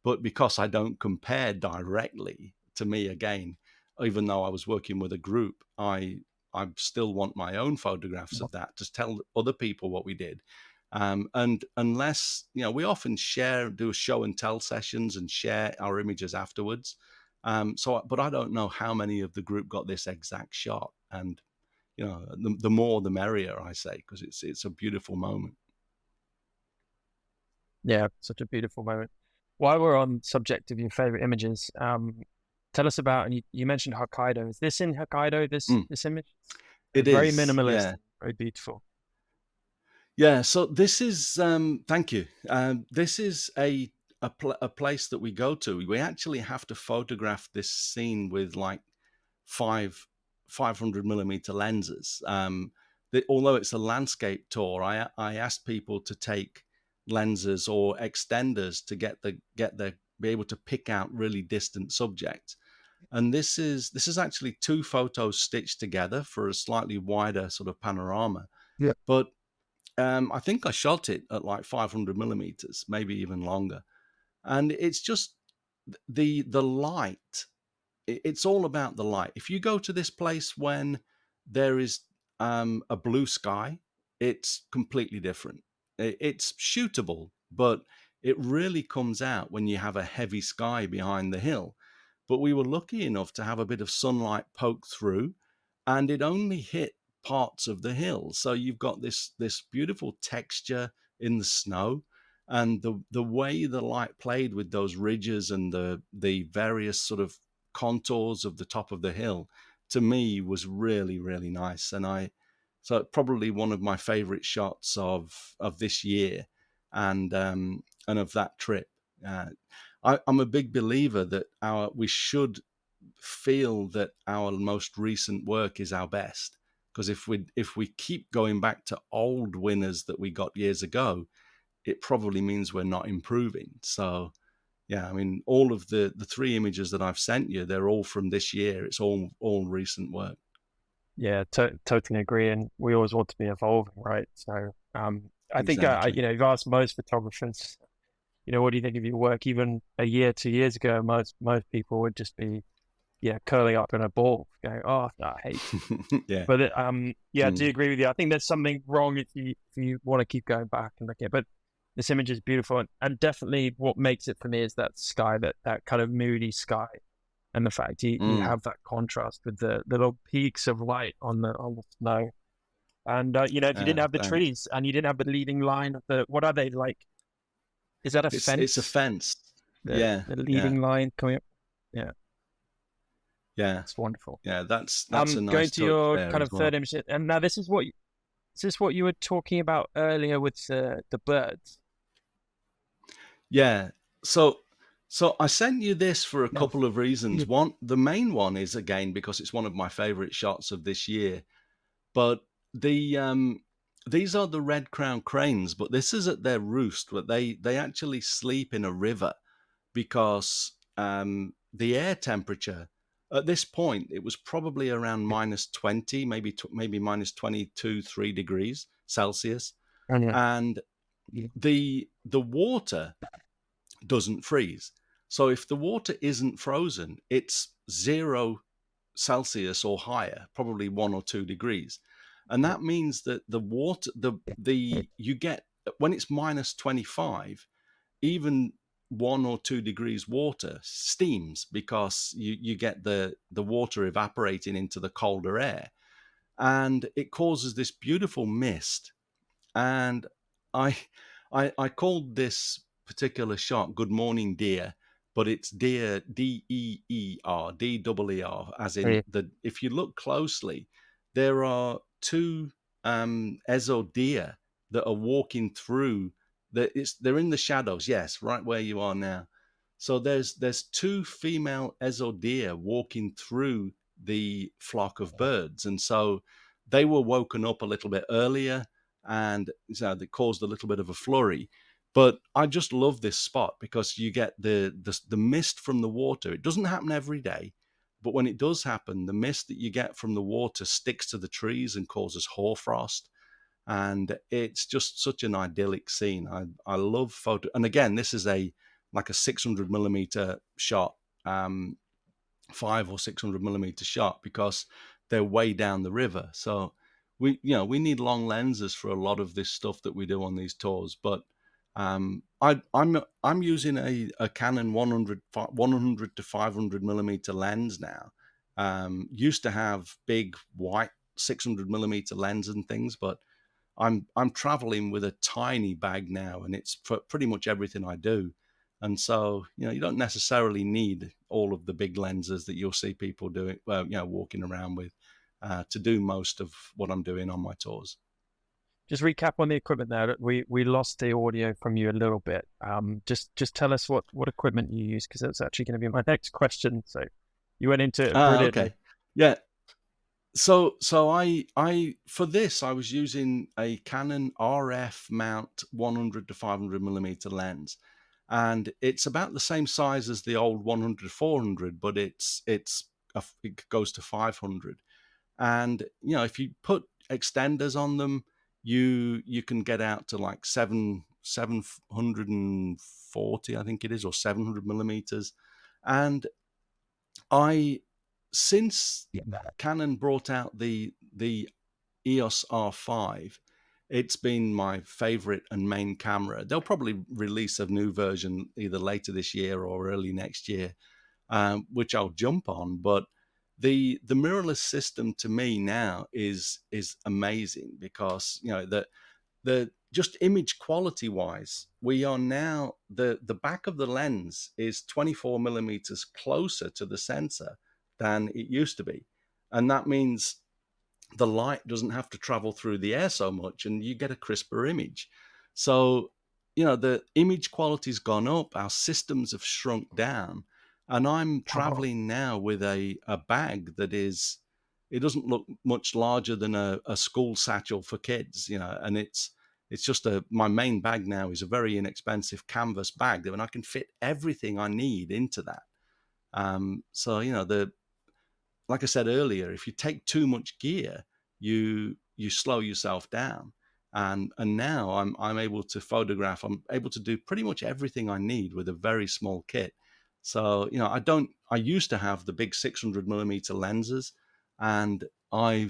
Speaker 1: but because I don't compare directly to me again, even though I was working with a group, I still want my own photographs of that to tell other people what we did. And unless we often do show and tell sessions and share our images afterwards. But I don't know how many of the group got this exact shot. And the more the merrier, I say, because it's a beautiful moment.
Speaker 2: Yeah, such a beautiful moment. While we're on subject of your favorite images, tell us about, and you mentioned Hokkaido. Is this in Hokkaido,
Speaker 1: Mm,
Speaker 2: this image?
Speaker 1: it
Speaker 2: Very
Speaker 1: is,
Speaker 2: minimalist,
Speaker 1: yeah.
Speaker 2: very beautiful.
Speaker 1: Yeah, so this is thank you. This is a place that we go to. We actually have to photograph this scene with like five 500 millimeter lenses. Although it's a landscape tour, I asked people to take lenses or extenders to get the be able to pick out really distant subjects. And this is actually two photos stitched together for a slightly wider sort of panorama.
Speaker 2: Yeah.
Speaker 1: But I think I shot it at like 500 millimeters, maybe even longer. And it's just the light. It's all about the light. If you go to this place when there is a blue sky, it's completely different. It's shootable, but it really comes out when you have a heavy sky behind the hill. But we were lucky enough to have a bit of sunlight poke through, and it only hit parts of the hill. So you've got this beautiful texture in the snow, and the way the light played with those ridges and the various sort of contours of the top of the hill, to me was really really nice. And I so probably one of my favorite shots of this year, and of that trip. I'm a big believer that our we should feel that our most recent work is our best, because if we keep going back to old winners that we got years ago, it probably means we're not improving. So yeah, I mean, all of the three images that I've sent you, they're all from this year. It's all recent work.
Speaker 2: Yeah, totally agree. And we always want to be evolving, right? So, I think,
Speaker 1: Exactly.
Speaker 2: you've asked most photographers, what do you think of your work? Even a year, 2 years ago, most people would just be, yeah, curling up in a ball, going, "Oh, no, I hate."
Speaker 1: Yeah.
Speaker 2: But yeah, I do
Speaker 1: Mm.
Speaker 2: agree with you. I think there's something wrong if you want to keep going back and look at it. But this image is beautiful, and definitely what makes it for me is that sky, that kind of moody sky, and the fact you
Speaker 1: Mm.
Speaker 2: have that contrast with the little peaks of light on the snow. And if you didn't have the
Speaker 1: Thanks.
Speaker 2: trees and you didn't have the leading line of the, what are they like? Is that a
Speaker 1: It's a
Speaker 2: fence?
Speaker 1: fence.
Speaker 2: The
Speaker 1: Yeah.
Speaker 2: the
Speaker 1: Yeah.
Speaker 2: leading line coming up. Yeah,
Speaker 1: Yeah.
Speaker 2: it's wonderful.
Speaker 1: Yeah. That's a
Speaker 2: Going
Speaker 1: nice
Speaker 2: to
Speaker 1: touch
Speaker 2: your
Speaker 1: there
Speaker 2: kind
Speaker 1: as
Speaker 2: of third
Speaker 1: well.
Speaker 2: image, and now is this what you were talking about earlier with the birds?
Speaker 1: Yeah. So so I sent you this for a
Speaker 2: No.
Speaker 1: couple of reasons. The main one is again because it's one of my favorite shots of this year. But these are the red crown cranes, but this is at their roost. But they actually sleep in a river because the air temperature at this point, it was probably around -20, maybe -22, 3 degrees Celsius,
Speaker 2: And yeah,
Speaker 1: and the water doesn't freeze. So if the water isn't frozen, it's 0 Celsius or higher, probably 1 or 2 degrees. And that means that the water, the you get when it's -25, even 1 or 2 degrees water steams because you get the water evaporating into the colder air, and it causes this beautiful mist. And I I called this particular shot "Good Morning Dear," but it's deer Deer Deer, as in
Speaker 2: yeah,
Speaker 1: the. If you look closely, there are two Ezo deer that are walking through. They're in the shadows, yes, right where you are now. So there's two female Ezo deer walking through the flock of birds, and so they were woken up a little bit earlier, and so that caused a little bit of a flurry. But I just love this spot because you get the mist from the water. It doesn't happen every day, but when it does happen, the mist that you get from the water sticks to the trees and causes hoarfrost. And it's just such an idyllic scene. I love photo. And again, this is a like a 600 millimeter shot, 500 or 600 millimeter shot, because they're way down the river. So we need long lenses for a lot of this stuff that we do on these tours. But I'm using a Canon 100 to 500 millimeter lens now. Used to have big white 600 millimeter lens and things, but I'm traveling with a tiny bag now, and it's for pretty much everything I do. And so, you don't necessarily need all of the big lenses that you'll see people doing, well, walking around with, to do most of what I'm doing on my tours.
Speaker 2: Just recap on the equipment there. We lost the audio from you a little bit. Just tell us what equipment you use, because that's actually going to be my next question. So you went into it
Speaker 1: Ah,
Speaker 2: brilliantly.
Speaker 1: okay. Yeah. So I for this I was using a Canon RF mount 100 to 500 millimeter lens, and it's about the same size as the old 100 to 400, but it goes to 500. And if you put extenders on them, you can get out to like 740, I think it is, or 700 millimeters. And I since Canon brought out the EOS R5, it's been my favorite and main camera. They'll probably release a new version either later this year or early next year, which I'll jump on. But the mirrorless system to me now is amazing, because the just image quality wise, we are now, the back of the lens is 24 millimeters closer to the sensor than it used to be. And that means the light doesn't have to travel through the air so much, and you get a crisper image. So, the image quality's gone up, our systems have shrunk down, and I'm traveling now with a bag that is, it doesn't look much larger than a school satchel for kids, and it's just my main bag now is a very inexpensive canvas bag, and I can fit everything I need into that. So, like I said earlier, if you take too much gear, you slow yourself down. And now I'm able to photograph. I'm able to do pretty much everything I need with a very small kit. So I don't. I used to have the big 600 millimeter lenses, and I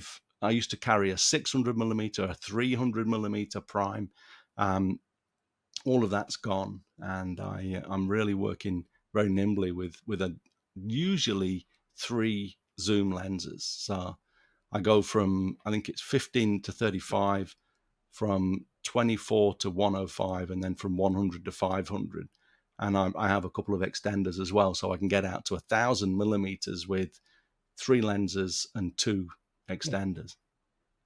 Speaker 1: used to carry a 600 millimeter, a 300 millimeter prime. Um, all of that's gone, and I'm really working very nimbly with a usually three zoom lenses. So I go from, I think it's 15 to 35, from 24 to 105, and then from 100 to 500. And I have a couple of extenders as well, so I can get out to 1,000 millimeters with three lenses and two extenders.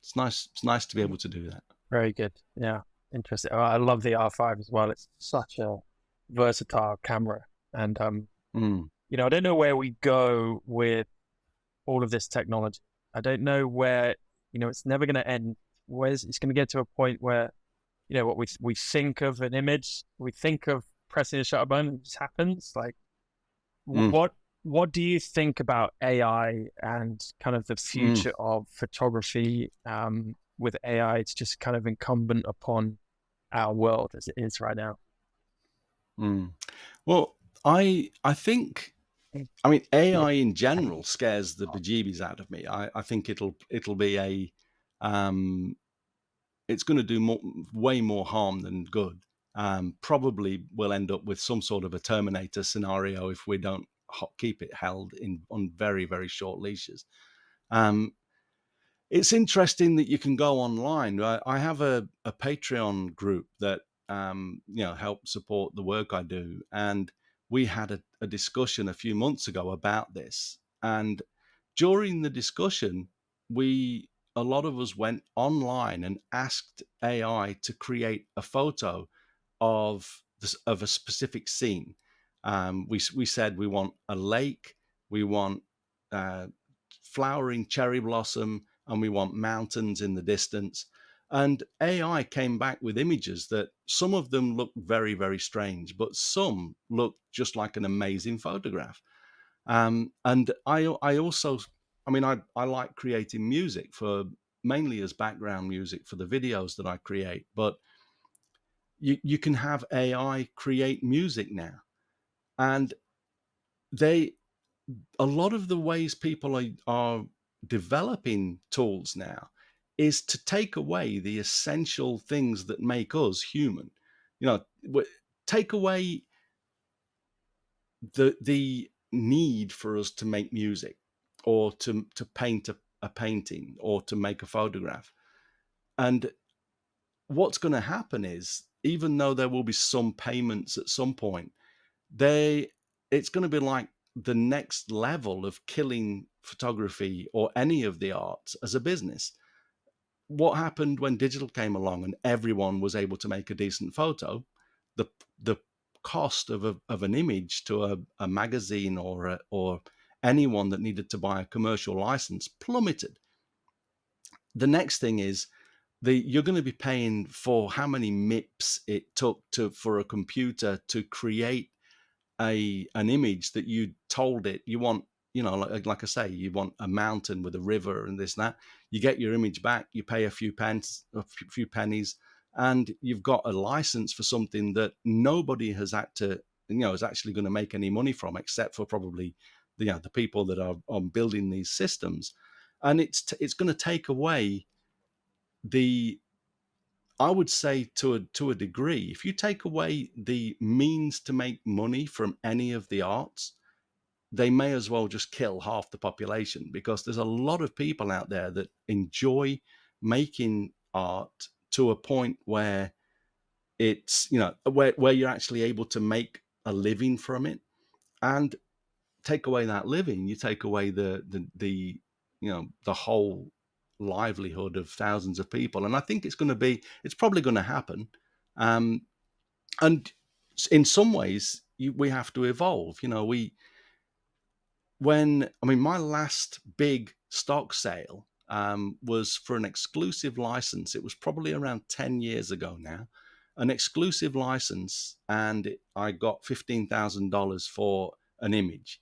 Speaker 1: It's nice. It's nice to be able to do that.
Speaker 2: Very good. Yeah, interesting. I love the R5 as well. It's such a versatile camera, and
Speaker 1: Mm,
Speaker 2: I don't know where we go with all of this technology. I don't know where, it's never going to end. Where's it's going to get to a point where, what we think of an image, we think of pressing a shutter button, and it just happens. Like,
Speaker 1: mm,
Speaker 2: what do you think about AI and kind of the
Speaker 1: mm,
Speaker 2: future of photography? With AI, it's just kind of incumbent upon our world as it is right now.
Speaker 1: mm. Well, I think, I mean, AI in general scares the bejeebies out of me. I think it'll be um, it's going to do way more harm than good. Probably we'll end up with some sort of a Terminator scenario if we don't keep it held in on very very short leashes. Um, it's interesting that you can go online. I have a Patreon group that help support the work I do, and we had a discussion a few months ago about this. And during the discussion, we a lot of us went online and asked AI to create a photo of a specific scene. We said we want a lake, we want uh, flowering cherry blossom, and we want mountains in the distance. And AI came back with images that some of them look very, very strange, but some look just like an amazing photograph. And I also, I mean, I like creating music for, mainly as background music for the videos that I create, but you can have AI create music now. And they, a lot of the ways people are developing tools now is to take away the essential things that make us human. You know, take away the need for us to make music, or to paint a painting, or to make a photograph. And what's going to happen is, even though there will be some payments at some point, they it's going to be like the next level of killing photography or any of the arts as a business. What happened when digital came along and everyone was able to make a decent photo? The cost of an image to a magazine, or anyone that needed to buy a commercial license, plummeted. The next thing is, you're going to be paying for how many MIPS it took for a computer to create an image that you told it you want. Like I say, you want a mountain with a river and this and that. You get your image back, you pay a few pennies, and you've got a license for something that nobody has had to, is actually going to make any money from, except for probably the people that are on building these systems. And it's going to take away the I would say, to a degree, if you take away the means to make money from any of the arts, they may as well just kill half the population, because there's a lot of people out there that enjoy making art to a point where where you're actually able to make a living from it. And take away that living, you take away the whole livelihood of thousands of people. And I think it's probably going to happen. Um, and in some ways, we have to evolve. My last big stock sale was for an exclusive license. It was probably around 10 years ago now, an exclusive license, and I got $15,000 for an image.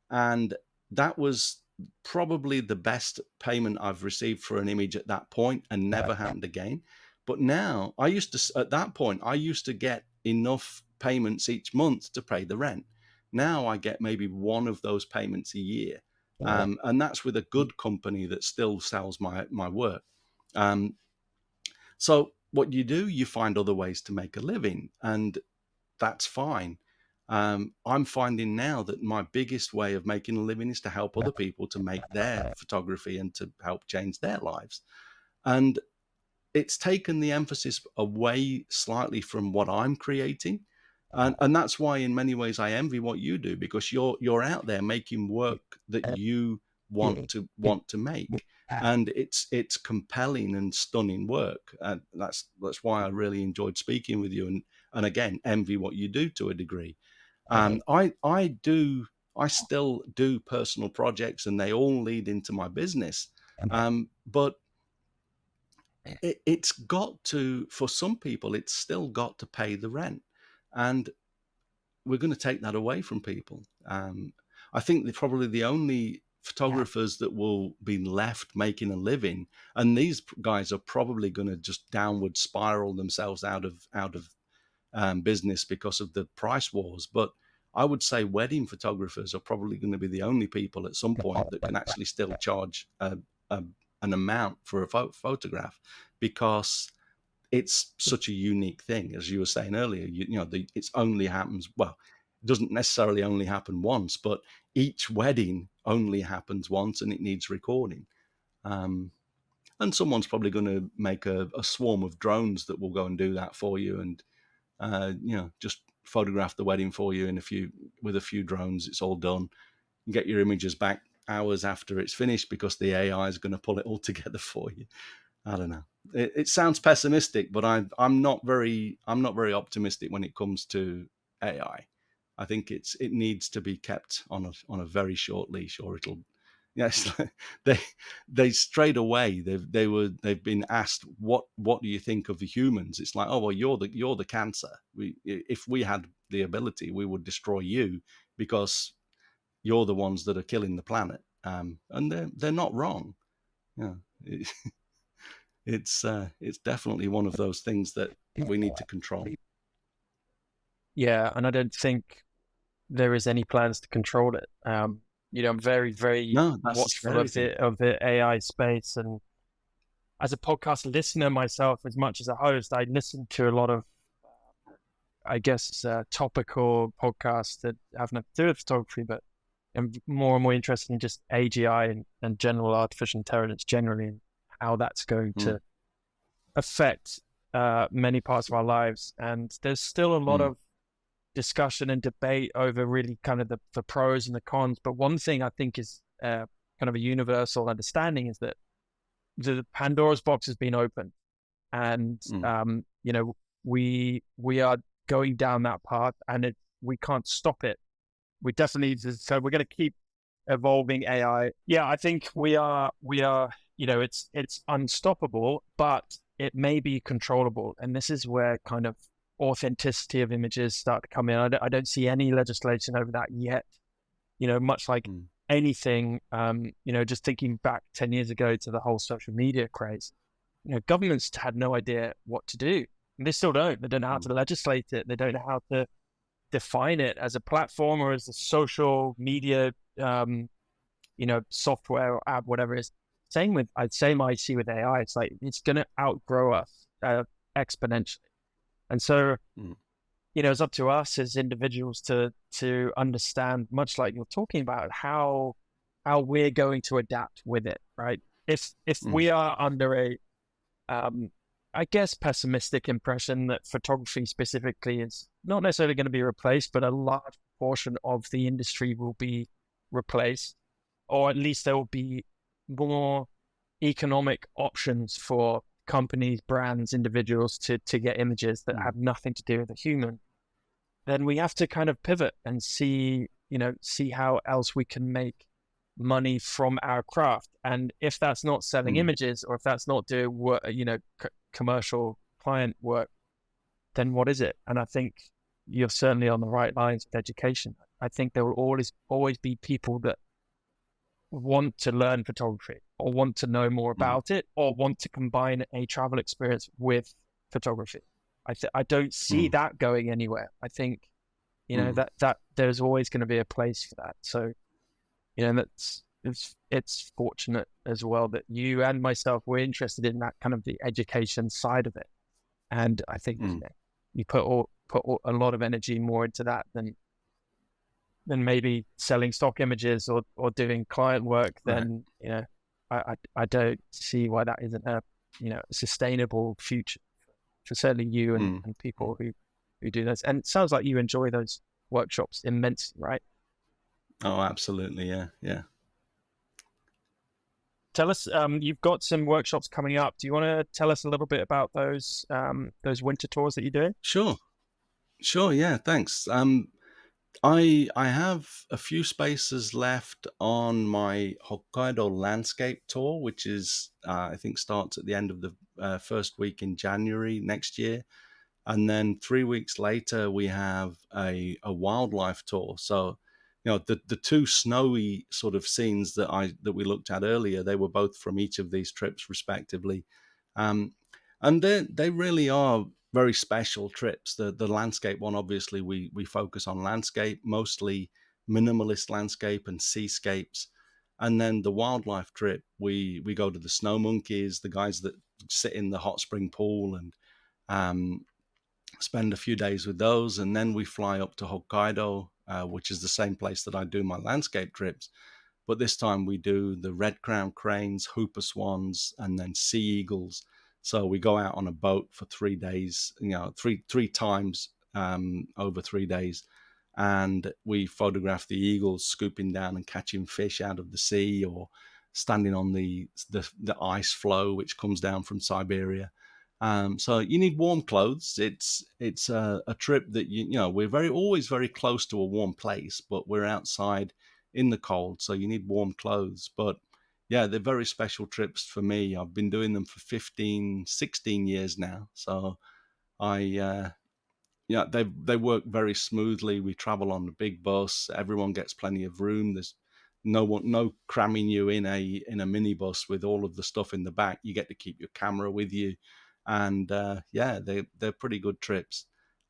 Speaker 1: And that was probably the best payment I've received for an image at that point, and never happened again. But now, at that point, I used to get enough payments each month to pay the rent. Now I get maybe one of those payments a year. And that's with a good company that still sells my work. Um, so what do, you find other ways to make a living, and that's fine. I'm finding now that my biggest way of making a living is to help other people to make their photography and to help change their lives. And it's taken the emphasis away slightly from what I'm creating. And that's why in many ways I envy what you do, because you're out there making work that you want to make. And it's compelling and stunning work. And that's why I really enjoyed speaking with you, and again, envy what you do to a degree. I still do personal projects, and they all lead into my business. But it's got to, for some people, it's still got to pay the rent. And we're going to take that away from people. I think probably the only photographers that will be left making a living, and these guys are probably going to just downward spiral themselves out of business because of the price wars. But I would say wedding photographers are probably going to be the only people at some point that can actually still charge an amount for a photograph, because it's such a unique thing. As you were saying earlier, it's only happens, well, it doesn't necessarily only happen once, but each wedding only happens once, and it needs recording. And someone's probably going to make a swarm of drones that will go and do that for you, and just photograph the wedding for you with a few drones. It's all done. You get your images back hours after it's finished, because the AI is going to pull it all together for you. I don't know. It sounds pessimistic, but I'm not very optimistic when it comes to AI. I think it needs to be kept on a very short leash, or it'll. Yes, they straight away they've been asked, what do you think of the humans? It's like, oh well, you're the cancer. If we had the ability, we would destroy you, because you're the ones that are killing the planet. And they're not wrong. Yeah, it's definitely one of those things that we need to control.
Speaker 2: Yeah, and I don't think there is any plans to control it. I'm very, very
Speaker 1: No, that's the
Speaker 2: watchful
Speaker 1: scary
Speaker 2: of
Speaker 1: thing.
Speaker 2: the AI space, and as a podcast listener myself, as much as a host, I listen to a lot of I guess, topical podcasts that have nothing to do with photography, but I'm more and more interested in just AGI and general artificial intelligence generally, and how that's going
Speaker 1: Mm,
Speaker 2: to affect many parts of our lives. And there's still a lot
Speaker 1: mm,
Speaker 2: of discussion and debate over really kind of the pros and the cons. But one thing I think is kind of a universal understanding is that the Pandora's box has been opened, and
Speaker 1: mm,
Speaker 2: we are going down that path, and we can't stop it. We definitely, so we're going to keep evolving AI. Yeah, I think we are, it's unstoppable, but it may be controllable. And this is where kind of authenticity of images start to come in. I don't see any legislation over that yet. Much like
Speaker 1: mm,
Speaker 2: anything, just thinking back 10 years ago to the whole social media craze, governments had no idea what to do. And they still don't. They don't know how
Speaker 1: mm,
Speaker 2: to legislate it. They don't know how to define it as a platform or as a social media, software or app, whatever it is. Same I see with AI. It's like it's going to outgrow us exponentially, and so
Speaker 1: mm,
Speaker 2: it's up to us as individuals to understand, much like you're talking about, how we're going to adapt with it, right? If
Speaker 1: mm,
Speaker 2: we are under a I guess pessimistic impression that photography specifically is not necessarily going to be replaced, but a large portion of the industry will be replaced, or at least there will be more economic options for companies, brands, individuals to get images that
Speaker 1: mm,
Speaker 2: have nothing to do with a human. Then we have to kind of pivot and see how else we can make money from our craft. And if that's not selling
Speaker 1: mm,
Speaker 2: images, or if that's not doing work, commercial client work, then what is it? And I think you're certainly on the right lines with education. I think there will always be people that want to learn photography, or want to know more
Speaker 1: mm,
Speaker 2: about it, or want to combine a travel experience with photography. I don't see
Speaker 1: mm,
Speaker 2: that going anywhere. I think
Speaker 1: mm,
Speaker 2: that there's always going to be a place for that. So it's fortunate as well that you and myself were interested in that kind of the education side of it. And I think
Speaker 1: mm.
Speaker 2: you put a lot of energy more into that than maybe selling stock images or doing client work.
Speaker 1: Right.
Speaker 2: Then I don't see why that isn't a sustainable future for certainly you and,
Speaker 1: Mm,
Speaker 2: and
Speaker 1: mm.
Speaker 2: people who do this. And it sounds like you enjoy those workshops immensely, right?
Speaker 1: Oh, absolutely. Yeah. Yeah.
Speaker 2: Tell us, you've got some workshops coming up. Do you want to tell us a little bit about those winter tours that you're doing?
Speaker 1: Sure. Sure. Yeah. Thanks. I have a few spaces left on my Hokkaido landscape tour, which is I think starts at the end of the first week in January next year, and then 3 weeks later we have a wildlife tour. So, the two snowy sort of scenes that we looked at earlier, they were both from each of these trips respectively, um, and they really are very special trips. The landscape one, obviously, we focus on landscape, mostly minimalist landscape and seascapes. And then the wildlife trip, we go to the snow monkeys, the guys that sit in the hot spring pool, and um, spend a few days with those, and then we fly up to Hokkaido, which is the same place that I do my landscape trips. But this time we do the red crown cranes, hooper swans, and then sea eagles. So we go out on a boat for 3 days, three times over 3 days, and we photograph the eagles scooping down and catching fish out of the sea, or standing on the ice floe which comes down from Siberia. So you need warm clothes. It's a trip that we're always very close to a warm place, but we're outside in the cold, so you need warm clothes. But yeah, they're very special trips for me. I've been doing them for 15, 16 years now. So I yeah, they work very smoothly. We travel on a big bus. Everyone gets plenty of room. There's no cramming you in a minibus with all of the stuff in the back. You get to keep your camera with you, and yeah, they're pretty good trips.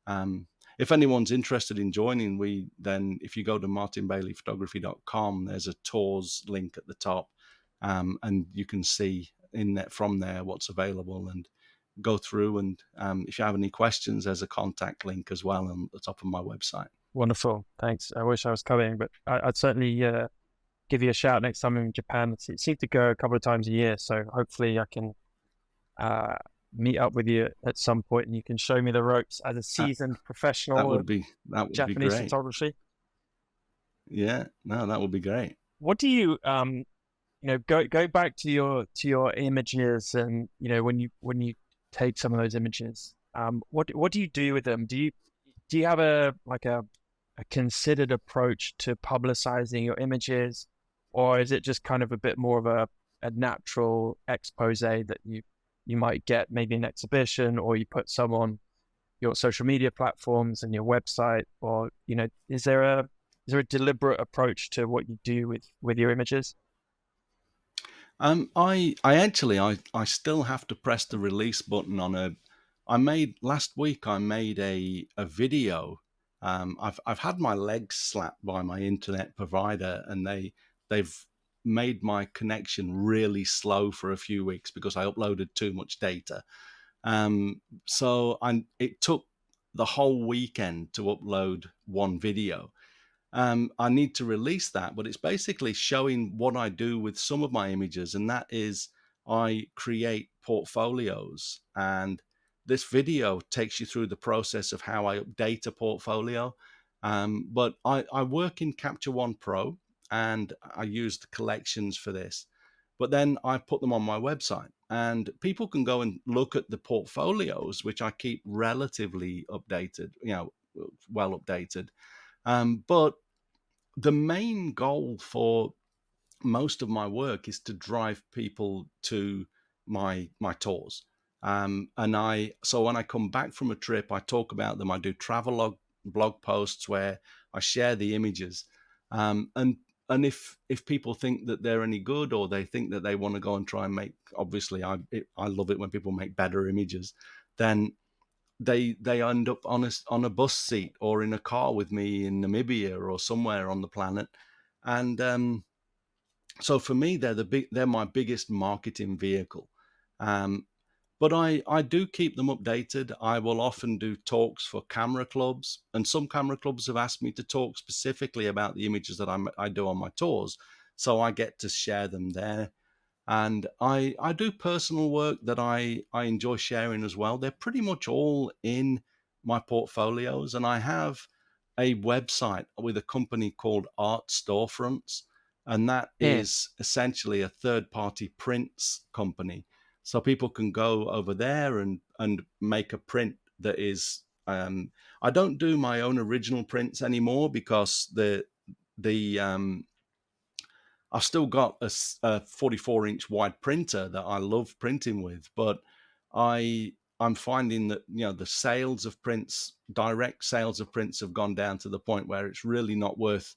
Speaker 1: Um, if anyone's interested in joining, then if you go to martinbaileyphotography.com, there's a tours link at the top, and you can see from there what's available. And go through. And if you have any questions, there's a contact link as well on the top of my website.
Speaker 2: Wonderful. Thanks. I wish I was coming, but I'd certainly give you a shout next time I'm in Japan. It seems to go a couple of times a year, so hopefully I can uh, meet up with you at some point and you can show me the ropes as a
Speaker 1: Uh,
Speaker 2: seasoned
Speaker 1: that
Speaker 2: professional
Speaker 1: would
Speaker 2: of
Speaker 1: be that would be
Speaker 2: Japanese
Speaker 1: great.
Speaker 2: photography.
Speaker 1: Yeah, no, that would be great.
Speaker 2: What do you go back to your images, and when you take some of those images, what do you do with them? Do you have a considered approach to publicizing your images, or is it just kind of a bit more of a natural expose that you might get maybe an exhibition, or you put some on your social media platforms and your website, or is there a deliberate approach to what you do with your images?
Speaker 1: I still have to press the release button on a. I made last week. I made a video. I've had my legs slapped by my internet provider, and they've made my connection really slow for a few weeks because I uploaded too much data. It took the whole weekend to upload one video. I need to release that, but it's basically showing what I do with some of my images, and that is I create portfolios. And this video takes you through the process of how I update a portfolio. But I work in Capture One Pro, and I use the collections for this. But then I put them on my website, and people can go and look at the portfolios, which I keep relatively updated, well updated. But the main goal for most of my work is to drive people to my tours. And I so when I come back from a trip, I talk about them. I do travelogue blog posts where I share the images. And if people think that they're any good, or they think that they want to go and try and make, obviously I love it when people make better images, then they end up on a bus seat or in a car with me in Namibia or somewhere on the planet. And so for me, they're my biggest marketing vehicle. Um, but I do keep them updated. I will often do talks for camera clubs, and some camera clubs have asked me to talk specifically about the images that I do on my tours, so I get to share them there. And I do personal work that I enjoy sharing as well. They're pretty much all in my portfolios, and I have a website with a company called Art Storefronts, and that
Speaker 2: Mm.
Speaker 1: is essentially a third party prints company. So people can go over there and make a print that is. I don't do my own original prints anymore because the I've still got a 44-inch wide printer that I love printing with, but I'm finding that the sales of prints, direct sales of prints, have gone down to the point where it's really not worth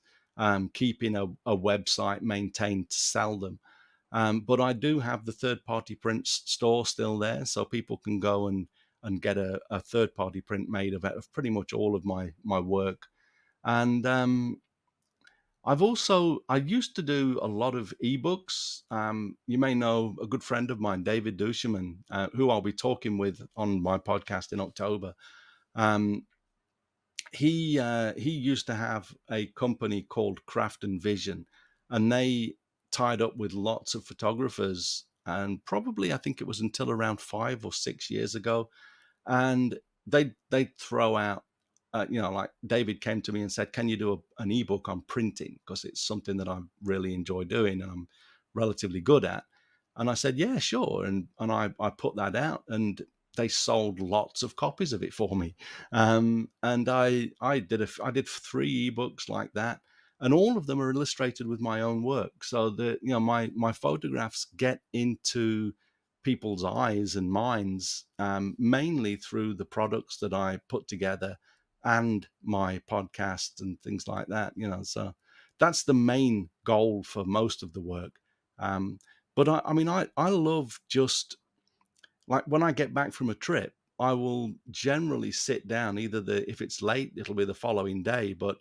Speaker 1: keeping a website maintained to sell them. But I do have the third-party print store still there, so people can go and get a third-party print made of pretty much all of my work. And I used to do a lot of ebooks. You may know a good friend of mine, David Duchemin, who I'll be talking with on my podcast in October. Um, he used to have a company called Craft and Vision, and they tied up with lots of photographers. And probably, I think it was until around 5 or 6 years ago, and they'd throw out, like David came to me and said, "Can you do an ebook on printing? Because it's something that I really enjoy doing and I'm relatively good at." And I said, "Yeah, sure." And I put that out, and they sold lots of copies of it for me. And I did 3 ebooks like that, and all of them are illustrated with my own work. So that my photographs get into people's eyes and minds, mainly through the products that I put together and my podcast and things like that. So that's the main goal for most of the work. But I mean, I love just like when I get back from a trip, I will generally sit down. If it's late, it'll be the following day, but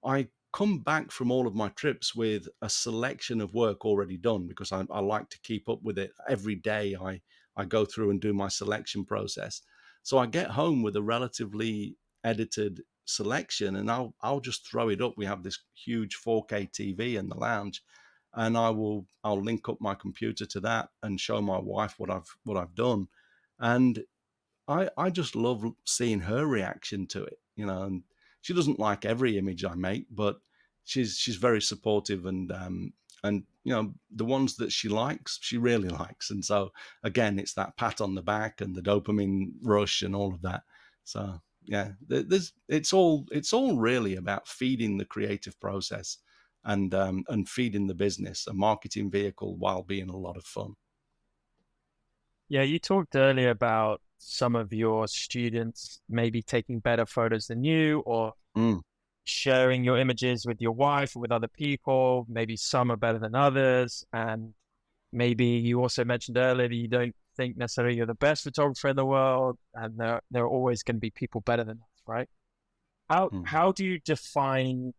Speaker 1: I come back from all of my trips with a selection of work already done because I like to keep up with it every day. I I go through and do my selection process. So I get home with a relatively edited selection, and I'll just throw it up. We have this huge 4K TV in the lounge, and I'll link up my computer to that and show my wife what I've done. And I just love seeing her reaction to it, and she doesn't like every image I make, but she's very supportive, and the ones that she likes, she really likes. And so again, it's that pat on the back and the dopamine rush and all of that. So yeah, it's all really about feeding the creative process, and feeding the business, a marketing vehicle, while being a lot of fun.
Speaker 2: Yeah, you talked earlier about some of your students maybe taking better photos than you, or
Speaker 1: Mm,
Speaker 2: sharing your images with your wife or with other people. Maybe some are better than others. And maybe you also mentioned earlier that you don't think necessarily you're the best photographer in the world, and there are always going to be people better than us, right? How
Speaker 1: mm.
Speaker 2: how do you define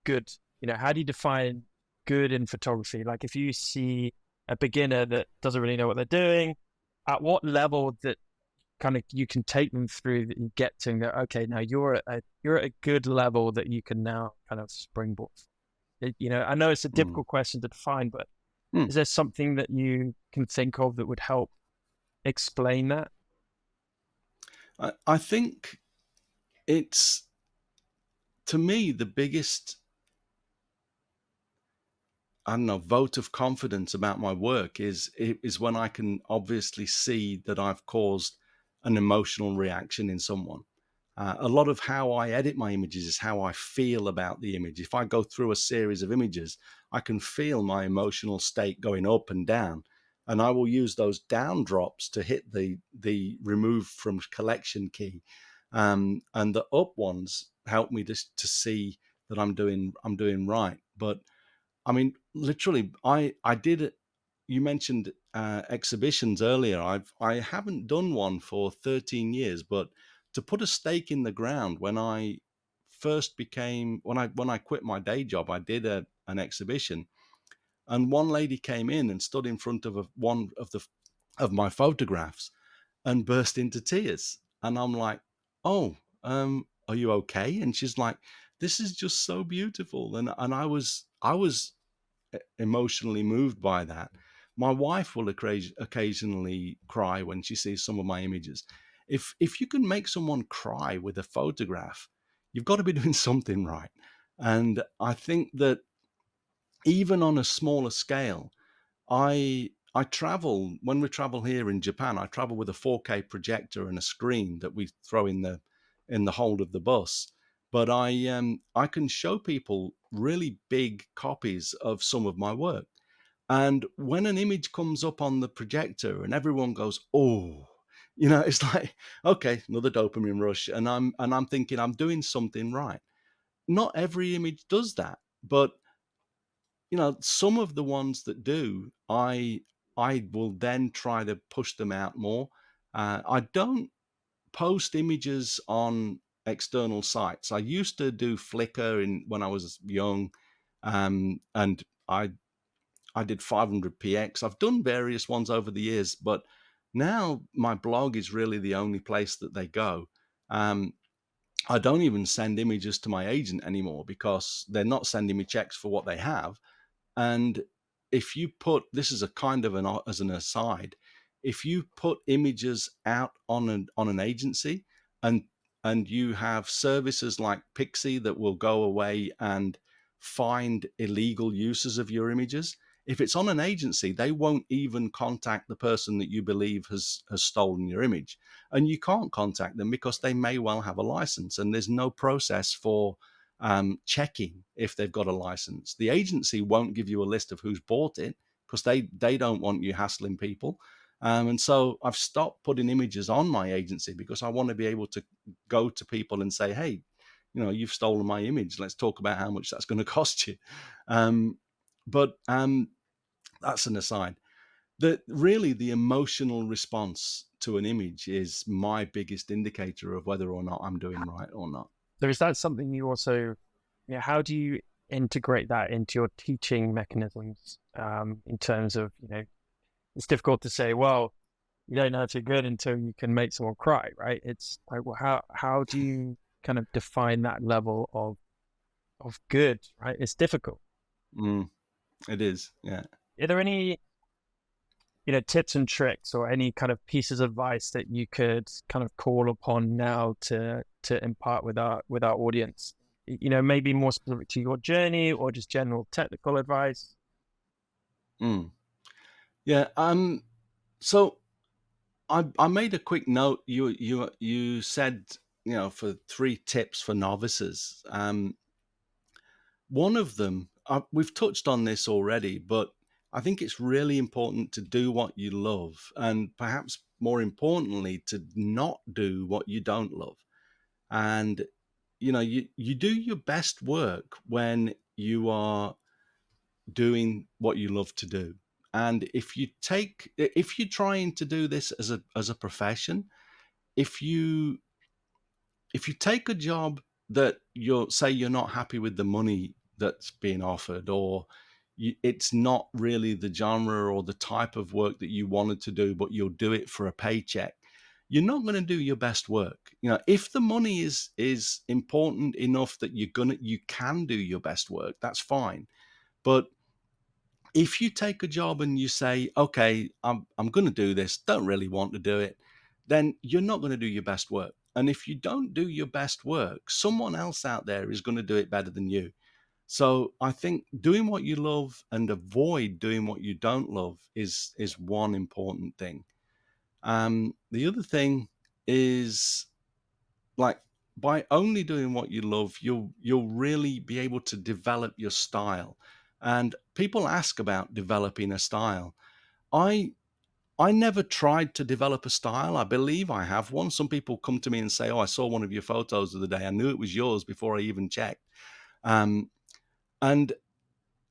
Speaker 2: good? How do you define good in photography? Like if you see a beginner that doesn't really know what they're doing, at what level that kind of you can take them through that you get to and go, okay, now you're at a good level that you can now kind of springboard. I know it's a
Speaker 1: Mm.
Speaker 2: difficult question to define, but
Speaker 1: Mm.
Speaker 2: is there something that you can think of that would help explain that?
Speaker 1: I think it's, to me, the biggest, I don't know, vote of confidence about my work is when I can obviously see that I've caused an emotional reaction in someone. A lot of how I edit my images is how I feel about the image. If I go through a series of images, I can feel my emotional state going up and down, and I will use those down drops to hit the remove from collection key, and the up ones help me to see that I'm doing right. But I mean, literally, I did. You mentioned exhibitions earlier. I haven't done one for 13 years, but to put a stake in the ground, when I first became when I quit my day job, I did an exhibition, and one lady came in and stood in front of one of my photographs and burst into tears, and I'm like, oh, are you okay? And she's like, this is just so beautiful, and I was emotionally moved by that. My wife will occasionally cry when she sees some of my images. If you can make someone cry with a photograph, you've got to be doing something right. And I think that even on a smaller scale, I travel when we travel here in Japan. I travel with a 4K projector and a screen that we throw in the hold of the bus. But I can show people really big copies of some of my work, and when an image comes up on the projector and everyone goes, "Oh," it's like, okay, another dopamine rush, and I'm thinking I'm doing something right. Not every image does that, but some of the ones that do, I will then try to push them out more. I don't post images on external sites. I used to do Flickr when I was young, and I did 500px. I've done various ones over the years, but now my blog is really the only place that they go. Um, I don't even send images to my agent anymore because they're not sending me checks for what they have. And if you put, this is a kind of as an aside, if you put images out on an agency, and you have services like Pixie that will go away and find illegal uses of your images, if it's on an agency, they won't even contact the person that you believe has stolen your image. And you can't contact them because they may well have a license, and there's no process for checking if they've got a license. The agency won't give you a list of who's bought it because they don't want you hassling people. And so I've stopped putting images on my agency because I want to be able to go to people and say, hey, you've stolen my image. Let's talk about how much that's going to cost you. But that's an aside. Really, the emotional response to an image is my biggest indicator of whether or not I'm doing right or not.
Speaker 2: So is that something you also, how do you integrate that into your teaching mechanisms, in terms of, it's difficult to say, well, you don't know if you're good until you can make someone cry, right? It's like, well, how do you kind of define that level of good, right? It's difficult.
Speaker 1: Mm, it is, yeah.
Speaker 2: Are there any, tips and tricks or any kind of pieces of advice that you could kind of call upon now to impart with our audience? Maybe more specific to your journey or just general technical advice.
Speaker 1: Mm. Yeah. So I made a quick note. You said, for 3 tips for novices. One of them, we've touched on this already, but I think it's really important to do what you love, and perhaps more importantly, to not do what you don't love. And you do your best work when you are doing what you love to do. And if you're trying to do this as a profession, if you if you take a job that you're not happy with the money that's being offered, or it's not really the genre or the type of work that you wanted to do, but you'll do it for a paycheck, you're not going to do your best work. If the money is important enough that you can do your best work, that's fine. But if you take a job and you say, okay, I'm going to do this, don't really want to do it, then you're not going to do your best work. And if you don't do your best work, someone else out there is going to do it better than you. So I think doing what you love and avoid doing what you don't love is one important thing. The other thing is, like, by only doing what you love, you'll really be able to develop your style. And people ask about developing a style. I i never tried to develop a style. I believe I have one. Some people come to me and say, oh, I saw one of your photos of the day, I knew it was yours before I even checked. Um, and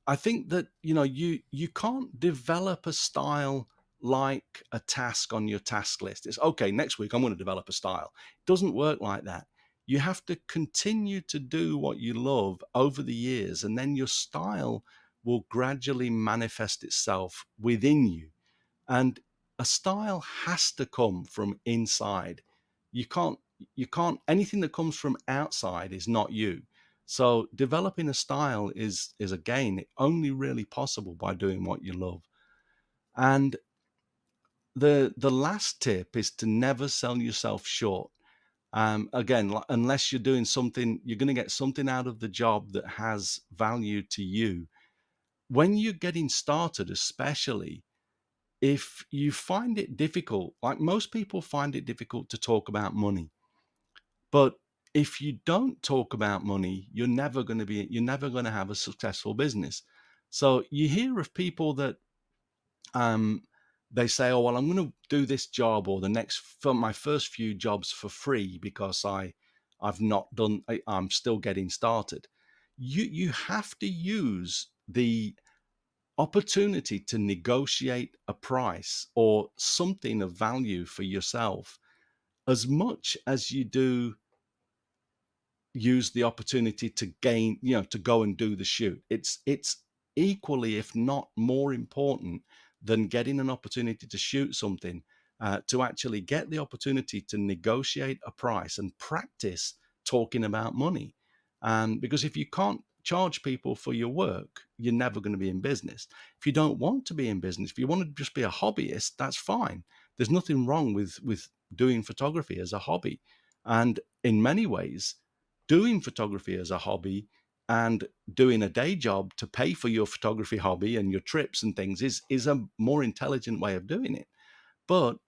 Speaker 1: I think that you can't develop a style like a task on your task list. It's okay, next week I'm going to develop a style. It doesn't work like that. You have to continue to do what you love over the years, and then your style will gradually manifest itself within you. And a style has to come from inside. You can't anything that comes from outside is not you. So developing a style is again only really possible by doing what you love. And the last tip is to never sell yourself short. Again, unless you're doing something, you're going to get something out of the job that has value to you. When you're getting started, especially, if you find it difficult, like most people find it difficult to talk about money, but if you don't talk about money, you're never going to have a successful business. So you hear of people that um, they say, "Oh, well, I'm going to do this job or the next for my first few jobs for free because I've not done. I'm still getting started." You have to use the opportunity to negotiate a price or something of value for yourself as much as you do use the opportunity to gain, to go and do the shoot. It's equally, if not more important than getting an opportunity to shoot something, to actually get the opportunity to negotiate a price and practice talking about money. Because if you can't charge people for your work, you're never going to be in business. If you don't want to be in business, if you want to just be a hobbyist, that's fine. There's nothing wrong with doing photography as a hobby. And in many ways, doing photography as a hobby and doing a day job to pay for your photography hobby and your trips and things is a more intelligent way of doing it. But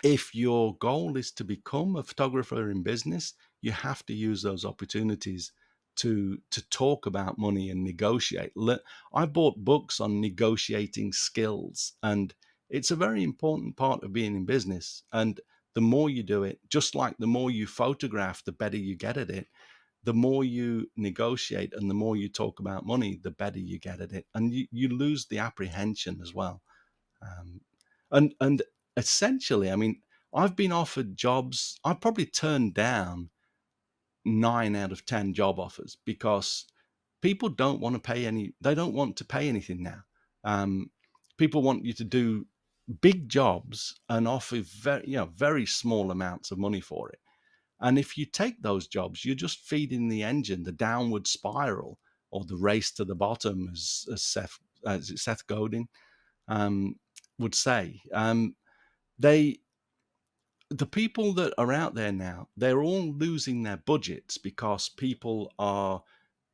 Speaker 1: if your goal is to become a photographer in business, you have to use those opportunities to talk about money and negotiate. I bought books on negotiating skills, and it's a very important part of being in business. And the more you do it, just like the more you photograph, the better you get at it. The more you negotiate and the more you talk about money, the better you get at it, and you lose the apprehension as well. um, and essentially, I mean, I've been offered jobs. I've probably turned down 9 out of 10 job offers because people don't want to pay any. They don't want to pay anything now. Um, People want you to do. big jobs and offer very small amounts of money for it. And if you take those jobs, you're just feeding the engine, the downward spiral, or the race to the bottom, as Seth Godin would say. They the people that are out there now, they're all losing their budgets because people are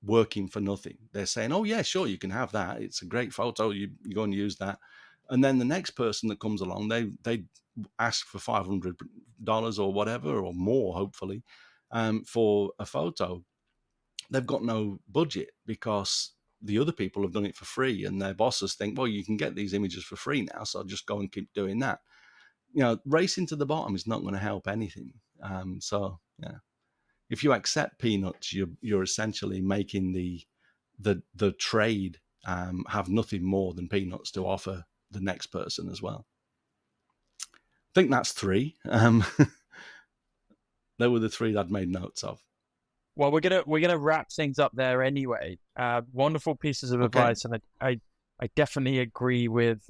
Speaker 1: working for nothing. They're saying, "Oh yeah, sure, you can have that. It's a great photo. You go and use that." And then the next person that comes along, they ask for $500 or whatever, or more, hopefully, for a photo. They've got no budget because the other people have done it for free, and their bosses think, "Well, you can get these images for free now, so I'll just go and keep doing that." Racing to the bottom is not going to help anything. So yeah, if you accept peanuts, you're essentially making the trade have nothing more than peanuts to offer the next person as well. I think that's three. They were the three I'd made notes of.
Speaker 2: Well, we're gonna wrap things up there anyway. Wonderful pieces of
Speaker 1: Okay.
Speaker 2: advice, and I definitely agree with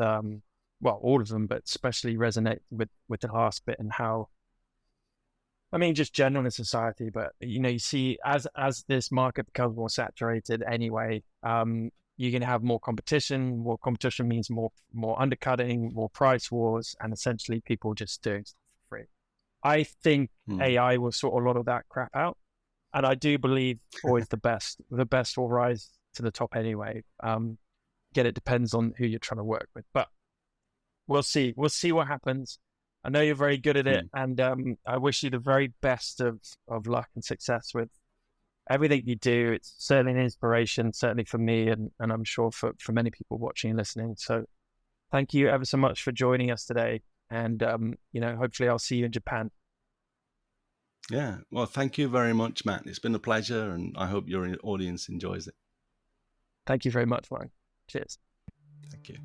Speaker 2: well, all of them, but especially resonate with the last bit, and how, I mean, just general in society. But you see, as this market becomes more saturated anyway, you're gonna have more competition. More competition means more undercutting, more price wars, and essentially people just doing stuff for free. I think AI will sort a lot of that crap out. And I do believe always the best will rise to the top anyway. Again, it depends on who you're trying to work with, but we'll see what happens. I know you're very good at it, and I wish you the very best of luck and success with everything you do. It's certainly an inspiration, certainly for me, and I'm sure for many people watching and listening. So thank you ever so much for joining us today, and hopefully I'll see you in Japan.
Speaker 1: Yeah. Well, thank you very much, Matt. It's been a pleasure, and I hope your audience enjoys it.
Speaker 2: Thank you very much, Warren. Cheers.
Speaker 1: Thank you.